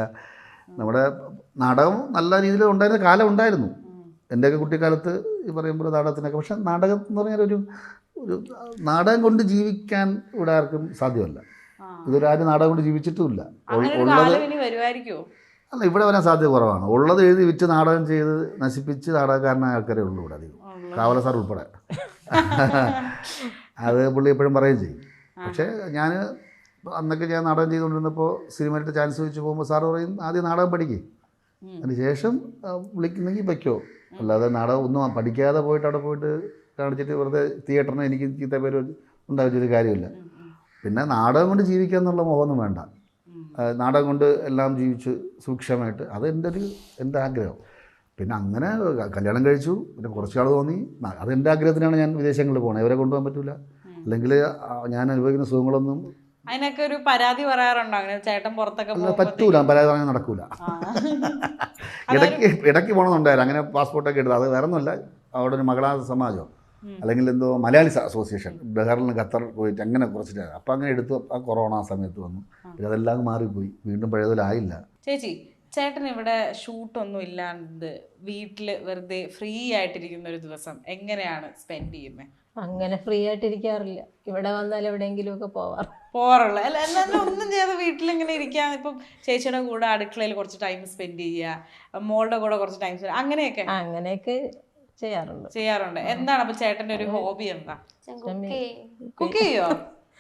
നമ്മുടെ നാടകം നല്ല രീതിയിൽ ഉണ്ടായിരുന്ന കാലം ഉണ്ടായിരുന്നു. എൻ്റെയൊക്കെ കുട്ടിക്കാലത്ത് ഈ പറയുമ്പോൾ നാടകത്തിനൊക്കെ. പക്ഷെ നാടകം എന്ന് പറഞ്ഞാൽ ഒരു നാടകം കൊണ്ട് ജീവിക്കാൻ ഇവിടെ ആർക്കും സാധ്യമല്ല. ഇതൊരാരും നാടകം കൊണ്ട് ജീവിച്ചിട്ടുമില്ല. അല്ല, ഇവിടെ വരാൻ സാധ്യത കുറവാണ്. ഉള്ളത് എഴുതി വിറ്റ് നാടകം ചെയ്ത് നശിപ്പിച്ച് നാടകക്കാരനായ ആൾക്കാരേ ഉള്ളൂ ഇവിടെ അധികം, കാവല സാർ ഉൾപ്പെടെ. അത് പുള്ളി എപ്പോഴും പറയുകയും ചെയ്യും. പക്ഷേ ഞാൻ അന്നൊക്കെ ഞാൻ നാടകം ചെയ്തുകൊണ്ടിരുന്നപ്പോൾ സിനിമയുടെ ചാൻസ് വെച്ച് പോകുമ്പോൾ സാറ് പറയും, ആദ്യം നാടകം പഠിക്കും, അതിന് ശേഷം വിളിക്കുന്നെങ്കിൽ വയ്ക്കോ. അല്ലാതെ നാടകം ഒന്നും പഠിക്കാതെ പോയിട്ട് അവിടെ പോയിട്ട് കാണിച്ചിട്ട് വെറുതെ തിയേറ്ററിന് എനിക്ക് ചീത്ത പേര് ഉണ്ടാക്കിയൊരു കാര്യമില്ല. പിന്നെ നാടകം കൊണ്ട് ജീവിക്കുക എന്നുള്ള മോഹമൊന്നും വേണ്ട. നാടകം കൊണ്ട് എല്ലാം ജീവിച്ച് സൂക്ഷ്മമായിട്ട്, അത് എൻ്റെ ആഗ്രഹം. പിന്നെ അങ്ങനെ കല്യാണം കഴിച്ചു. പിന്നെ കുറച്ചാൾ തോന്നി, അതെൻ്റെ ആഗ്രഹത്തിനാണ് ഞാൻ വിദേശങ്ങളിൽ പോകണത്. ഇവരെ കൊണ്ടുപോകാൻ പറ്റില്ല. അല്ലെങ്കിൽ ഞാൻ അനുഭവിക്കുന്ന സുഖങ്ങളൊന്നും അതിനൊക്കെ ഒരു പരാതി പറയാറുണ്ടോ? അങ്ങനെ ചേട്ടൻ പുറത്തൊക്കെ പറ്റൂല, പരാതി പറയാൻ നടക്കൂല. ഇടയ്ക്ക് പോകണമെന്നുണ്ടായാലും അങ്ങനെ പാസ്പോർട്ടൊക്കെ എടുത്തത്. അത് വേറെ ഒന്നുമല്ല, അവിടെ ഒരു മകളാ സമാജം അല്ലെങ്കിൽ എന്തോ മലയാളി അസോസിയേഷൻ ബഹറിൽ ഖത്തർ പോയിട്ട് അങ്ങനെ കുറച്ചിട്ട് അപ്പം അങ്ങനെ എടുത്തു. ആ കൊറോണ സമയത്ത് വന്നു. പിന്നെ അതെല്ലാം മാറിപ്പോയി, വീണ്ടും പഴയതിലായില്ല. ചേച്ചി, ചേട്ടൻ ഇവിടെ ഷൂട്ടൊന്നും ഇല്ലാണ്ട് വീട്ടിൽ വെറുതെ ഫ്രീ ആയിട്ടിരിക്കുന്ന ഒരു ദിവസം എങ്ങനെയാണ് സ്പെൻഡ് ചെയ്യുന്നത്? അങ്ങനെ ഫ്രീ ആയിട്ടിരിക്കാറില്ല. ഇവിടെ വന്നാൽ എവിടെയെങ്കിലും ഒക്കെ പോവാറുള്ള അല്ല, എന്നാലും ഒന്നും ചെയ്യാതെ വീട്ടിലിങ്ങനെ ഇരിക്കാൻ. ഇപ്പം ചേച്ചിയുടെ കൂടെ അടുക്കളയിൽ കുറച്ച് ടൈം സ്പെൻഡ് ചെയ്യുക, മോളുടെ കൂടെ കുറച്ച് ടൈം സ്പെൻഡ്, അങ്ങനെയൊക്കെ ചെയ്യാറുണ്ട്. എന്താണ് അപ്പൊ ചേട്ടന്റെ ഒരു ഹോബി? എന്താ? കുക്ക് ചെയ്യോ?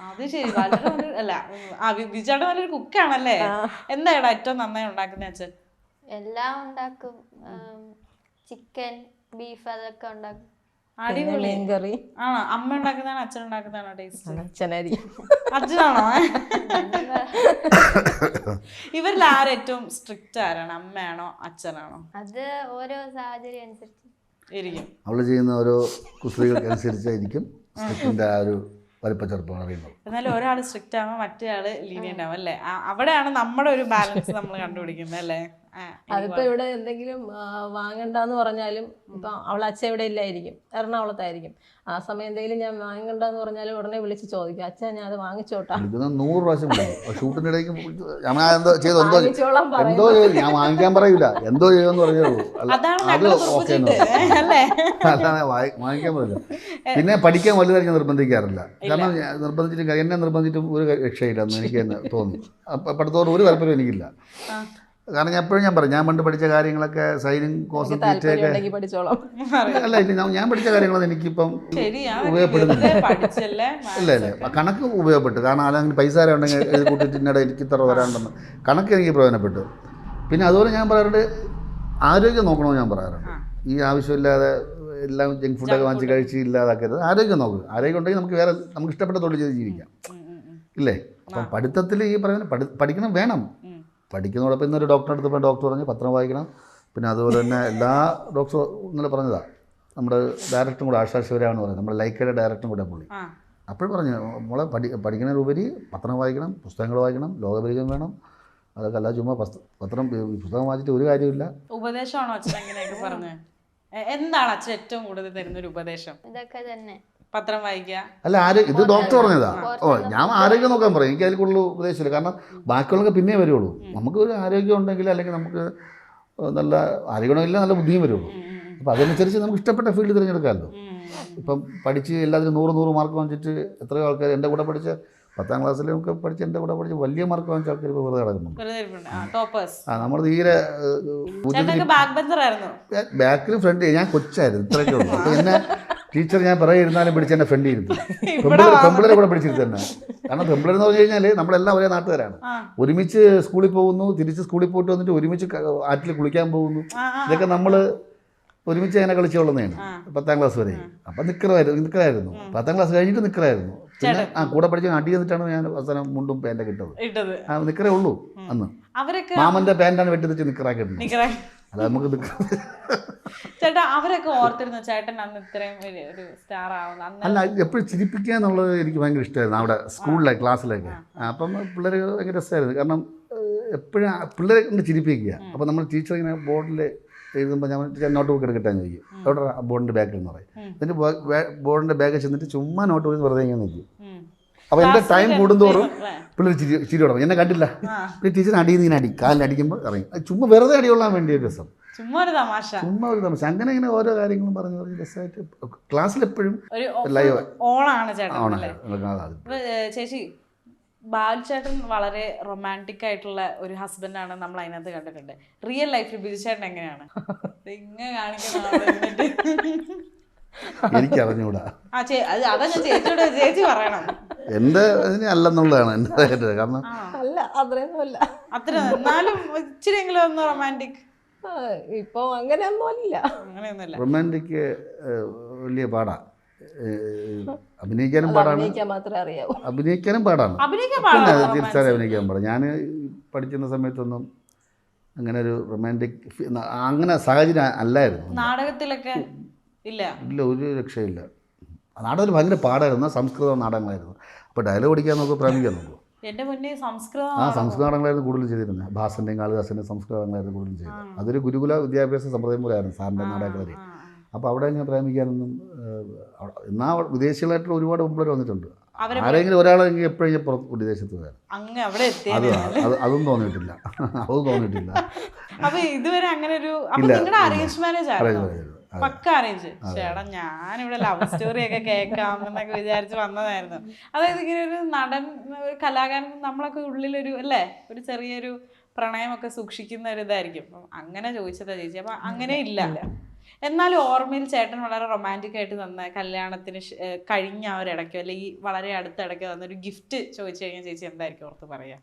അത് ശരി, വളരെ അല്ല ബിജുചേട്ടൻ നല്ലൊരു കുക്കാണല്ലേ. എന്താടാ ഏറ്റവും നന്നായി ഉണ്ടാക്കുന്ന അച്ഛൻ? എല്ലാം ഉണ്ടാക്കും. ചിക്കൻ, ബീഫ് അതൊക്കെ ഉണ്ടാക്കും. അടിപൊളി. മീൻകറി ആണോ? അമ്മ ഉണ്ടാക്കുന്നതാണോ അച്ഛൻ ഉണ്ടാക്കുന്നതാണോ ടേസ്റ്റ്? അച്ഛനായിരിക്കും. അച്ഛനാണോ? ഇവരിൽ ആരേറ്റവും സ്ട്രിക്റ്റ് ആരാണ്? അമ്മയാണോ അച്ഛനാണോ? അത് ഓരോ സാഹചര്യം അനുസരിച്ച് ഇരിക്കും. അവൾ ചെയ്യുന്ന ഓരോ കുസൃതികൾക്കനുസരിച്ചായിരിക്കും സ്ട്രിക്റ്റിൻ്റെ ആ ഒരു വലിപ്പച്ചെറുപ്പം അറിയുന്നത്. എന്നാലും ഒരാൾ സ്ട്രിക്റ്റ് ആവുമ്പോൾ മറ്റേ ആള് ലീനിയന്റ് ആവും അല്ലേ? അവിടെയാണ് നമ്മുടെ ഒരു ബാലൻസ് നമ്മൾ കണ്ടുപിടിക്കുന്നത് അല്ലേ? അതിപ്പോ ഇവിടെ എന്തെങ്കിലും വാങ്ങണ്ടെന്ന് പറഞ്ഞാലും ഇപ്പൊ അവളെ അച്ഛൻ ഇവിടെ ഇല്ലായിരിക്കും, എറണാകുളത്തായിരിക്കും. ആ സമയം എന്തെങ്കിലും ഞാൻ വാങ്ങണ്ടെന്ന് പറഞ്ഞാലും ഉടനെ വിളിച്ച് ചോദിക്കും, അച്ഛൻ ഞാൻ അത് വാങ്ങിച്ചോട്ടാ. 100 പ്രാവശ്യം വിളിക്കും. ഷൂട്ടിൻ്റെ ഇടയ്ക്ക് ഞാൻ എന്തോ ചെയ്തു, വാങ്ങിച്ചോളാൻ എന്തോ ചെയ്തു, ഞാൻ വാങ്ങിക്കാൻ പറയൂല, എന്തോ ചെയ്യുമെന്ന് പറഞ്ഞോളൂ. അത് ഓക്കെ അല്ലാതെ വാങ്ങിക്കാൻ പറയില്ല. പിന്നെ പഠിക്കാൻ വലുതായിരിക്കും നിർബന്ധിക്കാറില്ല. കാരണം നിർബന്ധിച്ചിട്ടും എന്നെ നിർബന്ധിച്ചിട്ടും ഒരു രക്ഷയില്ലെന്ന് എനിക്ക് തന്നെ തോന്നി. പഠിത്തത്തോട് ഒരു താല്പര്യം എനിക്കില്ല. കാരണം ഞാൻ എപ്പോഴും പറയും, ഞാൻ പണ്ട് പഠിച്ച കാര്യങ്ങളൊക്കെ സൈനും കോസും തീറ്റയൊക്കെ പഠിച്ചോളാം. അല്ല ഇല്ല, ഞാൻ പഠിച്ച കാര്യങ്ങളൊന്നും എനിക്കിപ്പം ഉപയോഗപ്പെടുന്നില്ല. ഇല്ല ഇല്ല, കണക്ക് ഉപയോഗപ്പെട്ടു. കാരണം അല്ലെങ്കിൽ പൈസ ഉണ്ടെങ്കിൽ ഇത് കൂട്ടിയിട്ട് ഇന്നടെ എനിക്ക് ഇത്ര വരാണ്ടെന്ന് കണക്ക് എനിക്ക് പ്രയോജനപ്പെട്ടു. പിന്നെ അതുപോലെ ഞാൻ പറയാറുണ്ട്, ആരോഗ്യം നോക്കണമെന്ന് ഞാൻ പറയാറുണ്ട്. ഈ ആവശ്യമില്ലാതെ എല്ലാം ജങ്ക് ഫുഡൊക്കെ വാങ്ങിച്ച് കഴിച്ച് ഇല്ലാതാക്കരുത്. ആരോഗ്യം നോക്കുക. ആരോഗ്യം ഉണ്ടെങ്കിൽ നമുക്ക് വേറെ നമുക്ക് ഇഷ്ടപ്പെട്ട തൊഴിൽ ചെയ്ത് ജീവിക്കാം, ഇല്ലേ? അപ്പം പഠിത്തത്തിൽ ഈ പറയുന്നത് പഠിക്കണം വേണം. പഠിക്കുന്നതോടൊപ്പം ഇന്നൊരു ഡോക്ടറെ അടുത്തപ്പോൾ ഡോക്ടർ പറഞ്ഞ് പത്രം വായിക്കണം. പിന്നെ അതുപോലെ തന്നെ എല്ലാ ഡോക്ടർ ഇന്നലെ പറഞ്ഞതാണ്, നമ്മുടെ ഡയറക്ടറും കൂടെ ആശാ ശിവരാമെന്ന് പറയുന്നത്, നമ്മുടെ ലൈക്കയുടെ ഡയറക്ടറും കൂടെ പുള്ളി. അപ്പോഴും പറഞ്ഞു, നമ്മളെ പഠിക്കുന്നതിനുപരി പത്രം വായിക്കണം, പുസ്തകങ്ങൾ വായിക്കണം, ലോകപരിചയം വേണം. അതൊക്കെ അല്ല ചുമ്മാ പുസ്തകം വായിച്ചിട്ട് ഒരു കാര്യമില്ല. ഉപദേശമാണോ അച്ഛൻ അങ്ങനെയൊക്കെ പറഞ്ഞത്? എന്താണ് അച്ഛൻ ഏറ്റവും കൂടുതൽ തരുന്നൊരു ഉപദേശം? ഇതൊക്കെ തന്നെ. പത്രം വായിക്കുക. അല്ല ഇത് ഡോക്ടർ പറഞ്ഞതാ. ഞാൻ ആരോഗ്യം നോക്കാൻ പറയും. എനിക്ക് അതിൽ കൂടുതൽ ഉപദേശമില്ല. കാരണം ബാക്കിയുള്ളതൊക്കെ പിന്നെ വരുള്ളൂ. നമുക്ക് ഒരു ആരോഗ്യം ഉണ്ടെങ്കിൽ, അല്ലെങ്കിൽ നമുക്ക് നല്ല ആരോഗ്യമില്ല, നല്ല ബുദ്ധിയും വരുള്ളൂ. അപ്പോൾ അതനുസരിച്ച് നമുക്ക് ഇഷ്ടപ്പെട്ട ഫീൽഡ് തിരഞ്ഞെടുക്കാമല്ലോ. ഇപ്പം പഠിച്ച് എല്ലാത്തിനും 100 മാർക്ക് വാങ്ങിച്ചിട്ട് എത്രയോ ആൾക്കാർ എൻ്റെ കൂടെ പഠിച്ച 10ാം ക്ലാസ്സിലൊക്കെ പഠിച്ച് എൻ്റെ കൂടെ പഠിച്ച് വലിയ മാർക്ക് വാങ്ങിച്ച ആൾക്കാർ ഇപ്പോൾ വെറുതെ കിടക്കുന്നുണ്ട്. നമ്മൾ തീരെ ബാക്കിൽ ഫ്രണ്ട്, ഞാൻ കൊച്ചായിരുന്നു, ഇത്രയൊക്കെ ഉള്ളൂ. അപ്പോൾ എന്നെ ടീച്ചർ ഞാൻ പിറകെ ഇരുന്നാലും പിടിച്ച് എന്നെ ഫ്രണ്ട് ഇരുത്തും. പെമ്പിളരെ കൂടെ പിടിച്ചിരുത്ത് തന്നെ. കാരണം പെമ്പിളെന്ന് പറഞ്ഞു കഴിഞ്ഞാൽ നമ്മളെല്ലാം ഒരേ നാട്ടുകാരാണ്. ഒരുമിച്ച് സ്കൂളിൽ പോകുന്നു, തിരിച്ച് സ്കൂളിൽ പോയിട്ട് വന്നിട്ട് ഒരുമിച്ച് ആറ്റിൽ കുളിക്കാൻ പോകുന്നു. ഇതൊക്കെ നമ്മൾ ഒരുമിച്ച് അങ്ങനെ കളിച്ചോളുന്നതാണ് 10ാം ക്ലാസ് വരെ. അപ്പം നിൽക്കലായിരുന്നു. 10ാം ക്ലാസ് കഴിഞ്ഞിട്ട് നിൽക്കലായിരുന്നു. പിന്നെ കൂടെ പഠിച്ച അടി എന്നിട്ടാണ് ഞാൻ അവസാനം മുണ്ടും പാൻറ്റൊക്കെ കിട്ടത്. നിൽക്കലേ ഉള്ളൂ. അന്ന് മാമൻ്റെ പാൻറ്റാണ് വെട്ടിച്ച് നിൽക്കറാക്കിയിട്ടുണ്ട്. അത് നമുക്ക് ചേട്ടാ അവരൊക്കെ ഓർത്തിരുന്നു ചേട്ടൻ അന്ന് ഇത്രയും ഒരു സ്റ്റാർ ആവുന്ന? അല്ല, എപ്പോഴും ചിരിപ്പിക്കുക എന്നുള്ളത് എനിക്ക് ഭയങ്കര ഇഷ്ടമായിരുന്നു. അവിടെ സ്കൂളിലെ ക്ലാസ്സിലൊക്കെ അപ്പം പിള്ളേർ ഭയങ്കര രസമായിരുന്നു. കാരണം എപ്പോഴും പിള്ളേരെ കൊണ്ട് ചിരിപ്പിക്കുക. അപ്പോൾ നമ്മൾ ടീച്ചർ ഇങ്ങനെ ബോർഡിൽ എഴുതുമ്പോൾ ഞാൻ നോട്ട് ബുക്ക് എടുക്കട്ടെ ചോദിക്കും. അവിടെ ബോർഡിൻ്റെ ബാഗിൽ എന്ന് പറയും. എന്നിട്ട് ബോർഡിൻ്റെ ബാഗിൽ ചെന്നിട്ട് ചുമ്മാ നോട്ട് ബുക്ക് വെറുതെ ഇങ്ങനെ നിൽക്കും. അപ്പോൾ എൻ്റെ ടൈം കൂടുന്തോറും പിള്ളേർ ചിരി തുടങ്ങും. എന്നെ കണ്ടില്ല, ടീച്ചർ അടിയിൽ നിന്ന് അടി കാലിൽ അടിക്കുമ്പോൾ ഇറങ്ങി. ചുമ്മാ വെറുതെ അടികൊള്ളാൻ വേണ്ടി ഒരു രസം, ചുമ്മാ ഒരു തമാശ. അങ്ങനെ ഇങ്ങനെ ഓരോ കാര്യങ്ങളും പറഞ്ഞു രസമായിട്ട് ക്ലാസ്സിൽ എപ്പോഴും ഓണാണ് ചേട്ടൻ. ചേച്ചി, ബാലു ചേട്ടൻ വളരെ റൊമാൻറ്റിക് ആയിട്ടുള്ള ഒരു ഹസ്ബൻഡാണ് നമ്മൾ അതിനകത്ത് കണ്ടിട്ടുണ്ട്. റിയൽ ലൈഫിൽ ബിജു ചേട്ടൻ എങ്ങനെയാണ്? ഇങ്ങനെ കാണിക്കുന്ന എനിക്ക് അറിഞ്ഞൂടാ. അതാ ഞാൻ ചേച്ചിയോട് ചേച്ചി പറയണം. എൻ്റെ അല്ലെന്നുള്ളതാണ് എൻ്റെ. കാരണം അത്ര എന്നാലും ഇച്ചിരിയെങ്കിലും ഒന്ന് റൊമാൻറ്റിക് ഇപ്പൊ അങ്ങനെയൊന്നുമില്ല. റൊമാൻറ്റിക് വലിയ പാടാ. അഭിനയിക്കാനും പാടാണ്, അഭിനയിക്കാനും പാടാണ്. പിന്നെ തീർച്ചയായും അഭിനയിക്കാൻ പാടാം. ഞാൻ പഠിക്കുന്ന സമയത്തൊന്നും അങ്ങനെ ഒരു റൊമാൻറ്റിക് അങ്ങനെ സാഹചര്യം അല്ലായിരുന്നു. നാടകത്തിലൊക്കെ ഇല്ല, ഒരു രക്ഷയില്ല. നാടകത്തിൽ ഭയങ്കര പാടായിരുന്നു. സംസ്കൃത നാടകങ്ങളായിരുന്നു. അപ്പോൾ ഡയലോഗ് പഠിക്കാൻ നോക്കുക, പ്രേമിക്കാൻ നോക്കുക. എൻ്റെ മുന്നേ സംസ്കൃത നാടകങ്ങളായിരുന്നു കൂടുതൽ ചെയ്തിരുന്നത്. ഭാസൻ്റെയും കാളിദാസൻ്റെയും സംസ്കൃതങ്ങളായിരുന്നു കൂടുതൽ ചെയ്തത്. അതൊരു ഗുരുകുല വിദ്യാഭ്യാസ സമ്പ്രദായം പോലെയായിരുന്നു സാറിൻ്റെ നാടകങ്ങളിൽ. അപ്പോൾ അവിടെ ഞാൻ പ്രേമിക്കാനൊന്നും, എന്നാൽ വിദേശികളായിട്ടുള്ള ഒരുപാട് മുമ്പിൽ വന്നിട്ടുണ്ട്. ആരെങ്കിലും ഒരാളെങ്കിൽ എപ്പോഴും പുറത്ത് വിദേശത്ത് പോയാൽ അതും തോന്നിയിട്ടില്ല. അതും തോന്നിയിട്ടില്ല. അപ്പോൾ ഇതുവരെ അങ്ങനെ ഒരു അറേഞ്ച് മാരേജ് ആയിരുന്നു? പക്ക അറേഞ്ച്. ചേട്ടാ ഞാനിവിടെ ലവ് സ്റ്റോറി ഒക്കെ കേൾക്കാം എന്നൊക്കെ വിചാരിച്ച് വന്നതായിരുന്നു. അതായത് ഇങ്ങനെ ഒരു നടൻ, ഒരു കലാകാരൻ, നമ്മളൊക്കെ ഉള്ളിലൊരു അല്ലേ ഒരു ചെറിയൊരു പ്രണയമൊക്കെ സൂക്ഷിക്കുന്ന ഒരു ഇതായിരിക്കും. അപ്പം അങ്ങനെ ചോദിച്ചതാ ചേച്ചി. അപ്പം അങ്ങനെ ഇല്ല. എന്നാലും ഓർമ്മയിൽ ചേട്ടൻ വളരെ റൊമാൻറ്റിക് ആയിട്ട് തന്ന കല്യാണത്തിന് കഴിഞ്ഞ ആ ഒരു ഇടയ്ക്കോ അല്ലെങ്കിൽ വളരെ അടുത്ത ഇടയ്ക്കോ തന്നൊരു ഗിഫ്റ്റ് ചോദിച്ചു കഴിഞ്ഞാൽ ചേച്ചി എന്തായിരിക്കും ഓർത്ത് പറയാ?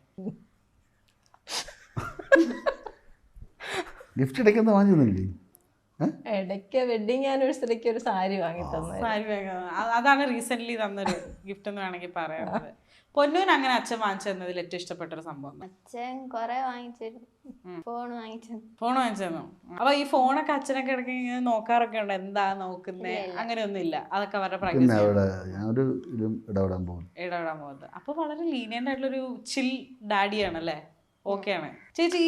ഗിഫ്റ്റ് ഇടയ്ക്കൊന്നും വാങ്ങിക്കുന്നില്ലേ? ഇടയ്ക്ക് വെഡിങ് ആനിവേഴ്സറിക്ക് ഒരു സാരി വാങ്ങി തന്നെ. സാരി അതാണ് റീസെന്റ് തന്നൊരു ഗിഫ്റ്റ് എന്ന് വേണമെങ്കിൽ പറയുന്നത്. പൊന്നൂന് അങ്ങനെ അച്ഛൻ വാങ്ങിച്ചു തന്നതിൽ ഏറ്റവും ഇഷ്ടപ്പെട്ടൊരു സംഭവം? അച്ഛൻ കൊറേ വാങ്ങിച്ചു, ഫോൺ വാങ്ങിച്ചു. ഫോൺ വാങ്ങിച്ചു തന്നു. അപ്പൊ ഈ ഫോണൊക്കെ അച്ഛനൊക്കെ ഇടയ്ക്ക് ഇങ്ങനെ നോക്കാറൊക്കെ ഉണ്ട്, എന്താ നോക്കുന്നേ? അങ്ങനെയൊന്നും ഇല്ല, അതൊക്കെ അവരുടെ പിന്നെ പ്രൈവസി അവിടെ ഞാനൊരു ഇതും ഇടപെടാൻ പോകുന്നത്. അപ്പൊ വളരെ ലീനിയന്റ് ആയിട്ടുള്ളൊരു ചിൽ ഡാഡിയാണല്ലേ? ഓക്കെയാണ്. ചേച്ചി ഈ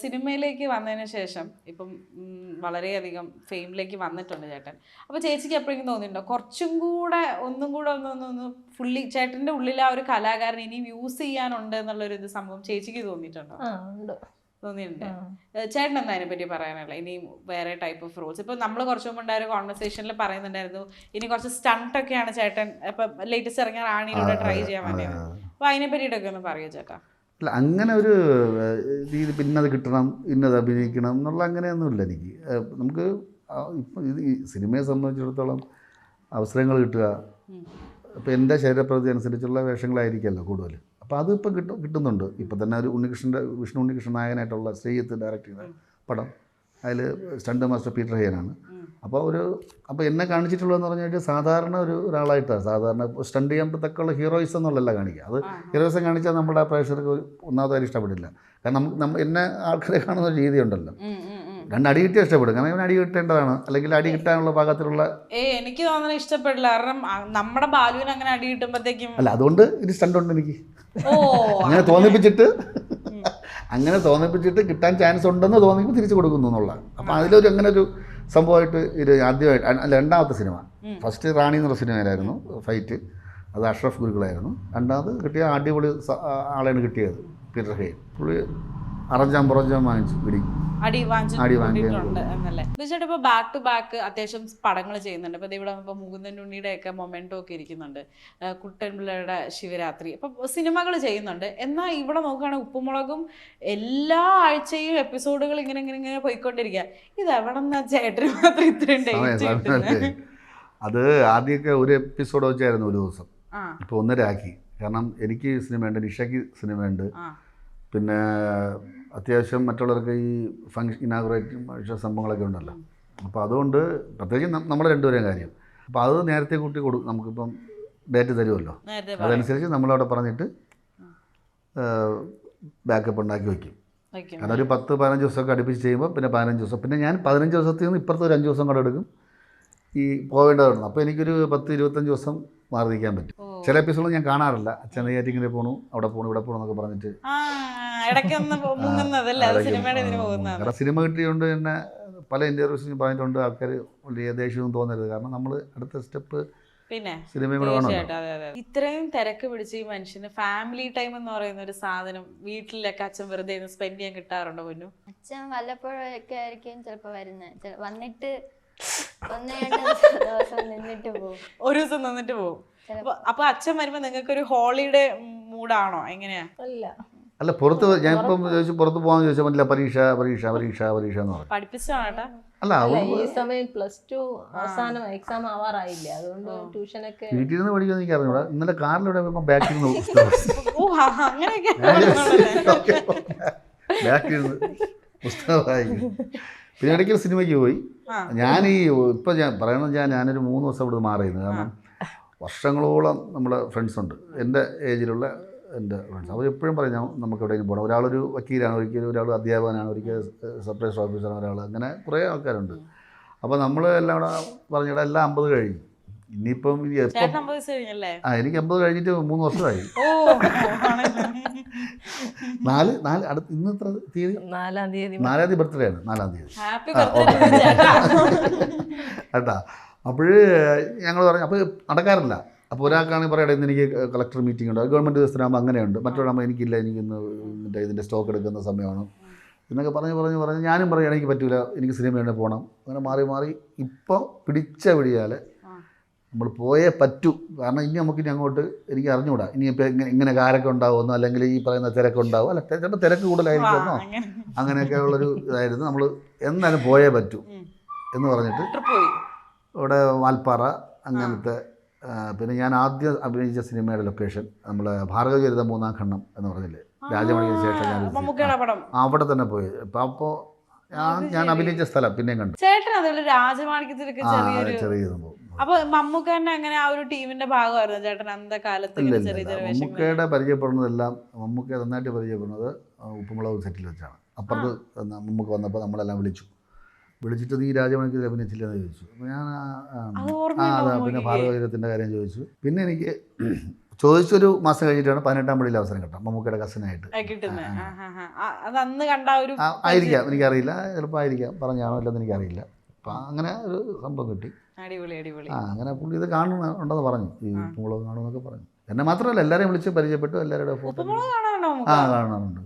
സിനിമയിലേക്ക് വന്നതിന് ശേഷം ഇപ്പം വളരെയധികം ഫെയിമിലേക്ക് വന്നിട്ടുണ്ട് ചേട്ടൻ. അപ്പോൾ ചേച്ചിക്ക് എപ്പോഴെങ്കിലും തോന്നിയിട്ടുണ്ടോ കുറച്ചും കൂടെ ഒന്നും കൂടെ ഒന്ന് ഫുള്ളി ചേട്ടൻ്റെ ഉള്ളിൽ ആ ഒരു കലാകാരൻ ഇനിയും യൂസ് ചെയ്യാനുണ്ട് എന്നുള്ളൊരു ഇത് സംഭവം ചേച്ചിക്ക് തോന്നിയിട്ടുണ്ടോ? തോന്നിയിട്ടുണ്ട്. ചേട്ടൻ എന്താ അതിനെപ്പറ്റി പറയാനുള്ള? ഇനിയും വേറെ ടൈപ്പ് ഓഫ് റോൾസ് ഇപ്പം നമ്മൾ കുറച്ച് മുമ്പ് ഉണ്ടായ ഒരു കോൺവെർസേഷനിൽ പറയുന്നുണ്ടായിരുന്നു, ഇനി കുറച്ച് സ്റ്റണ്ടൊക്കെയാണ് ചേട്ടൻ ഇപ്പം ലേറ്റസ്റ്റ് ഇറങ്ങിയ റാണിയിലൂടെ ട്രൈ ചെയ്യാൻ വേണ്ടിയാണ്. അപ്പോൾ അതിനെ പറ്റിയിട്ടൊക്കെ ഒന്ന് പറയുമോ ചേട്ടാ? അല്ല, അങ്ങനെ ഒരു രീതി പിന്നത് കിട്ടണം, ഇന്നത് അഭിനയിക്കണം എന്നുള്ള അങ്ങനെയൊന്നുമില്ല എനിക്ക്. നമുക്ക് ഇപ്പം ഇത് ഈ സിനിമയെ സംബന്ധിച്ചിടത്തോളം അവസരങ്ങൾ കിട്ടുക, ഇപ്പം എൻ്റെ ശരീരപ്രകൃതി അനുസരിച്ചുള്ള വേഷങ്ങളായിരിക്കുമല്ലോ കൂടുതൽ. അപ്പോൾ അതിപ്പോൾ കിട്ടുന്നുണ്ട്. ഇപ്പം തന്നെ ഒരു വിഷ്ണു ഉണ്ണികൃഷ്ണൻ നായകനായിട്ടുള്ള ശ്രീജിത്ത് ഡയറക്റ്റ് ചെയ്ത പടം, അതിൽ സ്റ്റണ്ട് മാസ്റ്റർ പീറ്റർ ഹെയ്യനാണ്. അപ്പോൾ എന്നെ കാണിച്ചിട്ടുള്ളതെന്ന് പറഞ്ഞാൽ സാധാരണ ഒരാളായിട്ടാണ്, സാധാരണ സ്റ്റണ്ട് ചെയ്യാൻ ഹീറോയിസം എന്നുള്ളതല്ല കാണിക്കുക. അത് ഹീറോയിസം കാണിച്ചാൽ നമ്മുടെ പ്രേക്ഷകർക്ക് ഒന്നാമതായി ഇഷ്ടപ്പെടില്ല. കാരണം എന്നെ ആൾക്കാരെ കാണുന്ന ഒരു രീതിയുണ്ടല്ലോ, അടി കിട്ടിയാൽ ഇഷ്ടപ്പെടും. കാരണം ഇവൻ അടി കിട്ടേണ്ടതാണ്, അല്ലെങ്കിൽ അടി കിട്ടാനുള്ള പാകത്തിലുള്ള എനിക്ക് തോന്നുന്നത് ഇഷ്ടപ്പെടില്ല. കാരണം നമ്മുടെ ബാലുവിന് അങ്ങനെ അടി കിട്ടുമ്പോഴത്തേക്കും അല്ല, അതുകൊണ്ട് ഇത് സ്റ്റണ്ട് ഉണ്ട് എനിക്ക്. അങ്ങനെ തോന്നിപ്പിച്ചിട്ട് കിട്ടാൻ ചാൻസ് ഉണ്ടെന്ന് തോന്നിപ്പോൾ തിരിച്ചു കൊടുക്കുന്നു എന്നുള്ളതാണ്. അപ്പം അതിലൊരു അങ്ങനെ ഒരു സംഭവമായിട്ട് ഇത് ആദ്യമായിട്ട് അല്ല, രണ്ടാമത്തെ സിനിമ. ഫസ്റ്റ് റാണി എന്നുള്ള സിനിമയിലായിരുന്നു ഫൈറ്റ്, അത് അഷ്റഫ് ഗുരുക്കളായിരുന്നു. രണ്ടാമത് കിട്ടിയ അടിപൊളി ആളെയാണ് കിട്ടിയത്, പീറ്റർ ഹെയ്ൻ. പുള്ളി അറഞ്ചാം വാങ്ങിച്ചു അടി വാങ്ങിച്ചിട്ടുണ്ട് എന്നല്ലേ. ചേട്ടാ ഇപ്പോൾ ബാക്ക് ടു ബാക്ക് അത്യാവശ്യം പടങ്ങൾ ചെയ്യുന്നുണ്ട്. ഇപ്പോൾ ഇവിടെ ഇപ്പോൾ മുകുന്ദൻ ഉണ്ണിയുടെ ഒക്കെ മൊമെന്റോ ഒക്കെ ഇരിക്കുന്നുണ്ട്, കുട്ടൻപിള്ളയുടെ ശിവരാത്രി, അപ്പോൾ സിനിമകൾ ചെയ്യുന്നുണ്ട്. എന്നാൽ ഇവിടെ നോക്കുകയാണെങ്കിൽ ഉപ്പുമുളകും എല്ലാ ആഴ്ചയും എപ്പിസോഡുകൾ ഇങ്ങനെ പോയിക്കൊണ്ടിരിക്കുക. ഇത് എവിടെ നിന്നാ ചേട്ടന് മാത്രം ഇത്രയും ഡേറ്റ്? അത് ആദ്യമൊക്കെ ഒരു എപ്പിസോഡ് വെച്ചായിരുന്നു ഒരു ദിവസം, ഇപ്പോൾ 1.5 ആക്കി. കാരണം എനിക്ക് സിനിമയുണ്ട്, നിഷയ്ക്ക് സിനിമയുണ്ട്, പിന്നെ അത്യാവശ്യം മറ്റുള്ളവർക്ക് ഈ ഇനാഗുറേറ്റ് സംഭവങ്ങളൊക്കെ ഉണ്ടല്ലോ. അപ്പോൾ അതുകൊണ്ട് പ്രത്യേകിച്ച് നമ്മുടെ രണ്ടുപേരെയും കാര്യം. അപ്പോൾ അത് നേരത്തെ കൂട്ടി നമുക്കിപ്പം ഡേറ്റ് തരുമല്ലോ, അതനുസരിച്ച് നമ്മളവിടെ പറഞ്ഞിട്ട് ബാക്കപ്പ് ഉണ്ടാക്കി വയ്ക്കും. കാരണം ഒരു 10-15 ദിവസമൊക്കെ അടുപ്പിച്ച് ചെയ്യുമ്പോൾ പിന്നെ 15 ദിവസം, പിന്നെ ഞാൻ 15 ദിവസത്തിൽ നിന്ന് ഇപ്പുറത്ത് ഒരു 5 ദിവസം കൂടെ എടുക്കും ഈ പോകേണ്ടതാണ്. അപ്പോൾ എനിക്കൊരു 10-25 ദിവസം മാറി നിൽക്കാൻ പറ്റും. ചില എപ്പിസോഡ് ഞാൻ കാണാറില്ല, അച്ഛൻ നെയ്യാറ്റിങ്ങനെ പോകണു, അവിടെ പോകണു, ഇവിടെ പോകണം എന്നൊക്കെ പറഞ്ഞിട്ട് കാരണം സിനിമ കിട്ടിയതുകൊണ്ട് തന്നെ പല ഇൻ്റർവ്യൂസിനും പറഞ്ഞിട്ടുണ്ട് ആൾക്കാർ. വലിയ ദേഷ്യമൊന്നും തോന്നരുത്, കാരണം നമ്മൾ അടുത്ത സ്റ്റെപ്പ് പിന്നെ സിനിമയും കൂടെ വേണം. ഇത്രയും തിരക്ക് പിടിച്ച് ഈ മനുഷ്യന് ഫാമിലി ടൈം എന്ന് പറയുന്ന ഒരു സാധനം വീട്ടിലൊക്കെ അച്ഛൻ വെറുതെ സ്പെൻഡ് ചെയ്യാൻ കിട്ടാറുണ്ടോ? പൊന്നു അച്ഛൻ വല്ലപ്പോഴൊക്കെ ആയിരിക്കും ചിലപ്പോൾ വരുന്നത്, വന്നിട്ട് 1-2 ദിവസം നിന്നിട്ട് പോകും. ഒരു ദിവസം നിന്നിട്ട് പോകും. അപ്പൊ അച്ഛൻ വരുമ്പോ നിങ്ങൾക്ക് ഒരു ഹോളിഡേ മൂഡാണോ? എങ്ങനെയാ? അല്ല, പുറത്ത് ഞാനിപ്പം ചോദിച്ചു പുറത്ത് പോകാൻ ചോദിച്ചാൽ പറ്റില്ല, പരീക്ഷ എന്ന് പറയും. പഠിപ്പിച്ചാണ്. അല്ല, ഈ സമയം +2 അവസാനം എക്സാം ആവാറായില്ലേ, അതുകൊണ്ട് ട്യൂഷനൊക്കെ വീട്ടിൽ നിന്ന് പഠിക്കാൻ എനിക്ക് അറിഞ്ഞൂടാ. ഇന്നലെ കാറിലൂടെ ബാക്കിൽ നിന്ന് പുസ്തകം വായിക്കും. പിന്നെ ഇടയ്ക്ക് സിനിമയ്ക്ക് പോയി. ഇപ്പം ഞാൻ പറയണത് ഞാനൊരു 3 ദിവസം ഇവിടെ മാറിയിരുന്നു. കാരണം വർഷങ്ങളോളം നമ്മുടെ ഫ്രണ്ട്സുണ്ട്, എൻ്റെ ഏജിലുള്ള എൻ്റെ ഫ്രണ്ട്സ്. അവർ എപ്പോഴും പറയും നമുക്ക് എവിടെയെങ്കിലും പോകണം. ഒരാളൊരു വക്കീലാണ്, ഒരാൾ അധ്യാപകനാണ്, ഒരിക്കൽ സബ് രജിസ്റ്റർ ഓഫീസറാണ് ഒരാൾ, അങ്ങനെ കുറേ ആൾക്കാരുണ്ട്. അപ്പോൾ നമ്മൾ എല്ലാം കൂടെ പറഞ്ഞിട്ട് എല്ലാം 50 കഴിഞ്ഞു. ഇനിയിപ്പം എനിക്ക് 50 കഴിഞ്ഞിട്ട് 3 വർഷമായി. 4 അടുത്ത് ഇന്ന് എത്ര തീയതി? 4-ാം തീയതി ബർത്ത്ഡേ ആണ്. 4-ാം തീയതി കേട്ടാ. അപ്പോൾ ഞങ്ങൾ പറഞ്ഞു അപ്പോൾ നടക്കാറില്ല. അപ്പോൾ ഒരാൾക്കാണെങ്കിൽ പറയട്ടെ ഇന്ന് എനിക്ക് കളക്ടർ മീറ്റിംഗ് ഉണ്ട്, ഗവൺമെൻറ് ദിവസത്തിനാകുമ്പോൾ അങ്ങനെയുണ്ട്, മറ്റൊരാകുമ്പോൾ എനിക്കില്ല, എനിക്കിന്ന് ഇതിൻ്റെ സ്റ്റോക്ക് എടുക്കുന്ന സമയമാണ് എന്നൊക്കെ പറഞ്ഞ് ഞാനും പറയുകയാണ് എനിക്ക് പറ്റില്ല, എനിക്ക് സിനിമയുടെ പോകണം. അങ്ങനെ മാറി ഇപ്പോൾ പിടിച്ച പിടിയാൽ നമ്മൾ പോയേ പറ്റൂ. കാരണം ഇനി നമുക്കിനി അങ്ങോട്ട് എനിക്ക് അറിഞ്ഞുകൂടാ ഇനിയിപ്പോൾ ഇങ്ങനെ കാരൊക്കെ ഉണ്ടാവുമെന്നോ, അല്ലെങ്കിൽ ഈ പറയുന്ന തിരക്കുണ്ടാവും, അല്ല ചിലപ്പോൾ തിരക്ക് കൂടുതലായിരിക്കുമെന്നോ, അങ്ങനെയൊക്കെ ഉള്ളൊരു ഇതായിരുന്നു. നമ്മൾ എന്നാലും പോയേ പറ്റൂ. എന്ന് പറഞ്ഞിട്ട് ട്രിപ്പ് പോയി. ഇവിടെ വാൽപ്പാറ അങ്ങനത്തെ. പിന്നെ ഞാൻ ആദ്യം അഭിനയിച്ച സിനിമയുടെ ലൊക്കേഷൻ നമ്മളെ ഭാർഗവചരിതം 3-ാം ഖണ്ഡം എന്ന് പറഞ്ഞില്ലേ, രാജമണിക്ക് ശേഷം മമ്മൂക്കയുടെ പടം. അവിടെ തന്നെ പോയി. അപ്പോൾ ഞാൻ അഭിനയിച്ച സ്ഥലം പിന്നെയും കണ്ടു. ചേട്ടൻ അതുപോലെ രാജമാണിക്യത്തിലൊക്കെ ചെറിയ സംഭവം. അപ്പൊ മമ്മൂക്ക തന്നെ അങ്ങനെ ആ ഒരു ടീമിന്റെ ഭാഗമായിരുന്നു ചേട്ടൻ അന്നത്തെ കാലത്ത്? ഇല്ല ചെറിയ ഇല്ല, ചെറിയ മമ്മൂക്കയുടെ പരിചയപ്പെടുന്നതെല്ലാം മമ്മൂക്ക നന്നായിട്ട് പരിചയപ്പെടുന്നത് ഉപ്പുമുളക് സെറ്റിൽ വെച്ചാണ്. അപ്പുറത്ത് മമ്മൂക്ക വന്നപ്പോൾ നമ്മളെല്ലാം വിളിച്ചിട്ട് നീ രാജമണിക്ക് അഭിനയിച്ചില്ലെന്ന് ചോദിച്ചു. അപ്പോൾ ഞാൻ അതാ പിന്നെ ഭാർഗവചരിതത്തിൻ്റെ കാര്യം ചോദിച്ചു. പിന്നെ എനിക്ക് ചോദിച്ചൊരു മാസം കഴിഞ്ഞിട്ടാണ് 18-ാം പടിയിൽ അവസരം കിട്ടാം മമ്മൂക്കയുടെ കസിനായിട്ട് കിട്ടുന്നത്. അത് അന്ന് കണ്ട ഒരു ആയിരിക്കാം, എനിക്കറിയില്ല, ചിലപ്പോൾ ആയിരിക്കാം, പറഞ്ഞാണോ അല്ലെന്ന് എനിക്കറിയില്ല. അപ്പം അങ്ങനെ ഒരു സംഭവം കിട്ടി. അടിപൊളി അടിപൊളി. അങ്ങനെ പുള്ളി ഇത് കാണുന്നുണ്ടെന്ന് പറഞ്ഞു, ഈ ഉപ്പുമുളക് കാണുമെന്നൊക്കെ പറഞ്ഞു. എന്നെ മാത്രമല്ല എല്ലാവരെയും വിളിച്ച് പരിചയപ്പെട്ടു, എല്ലാവരുടെ ഫോട്ടോ കാണാറുണ്ട്.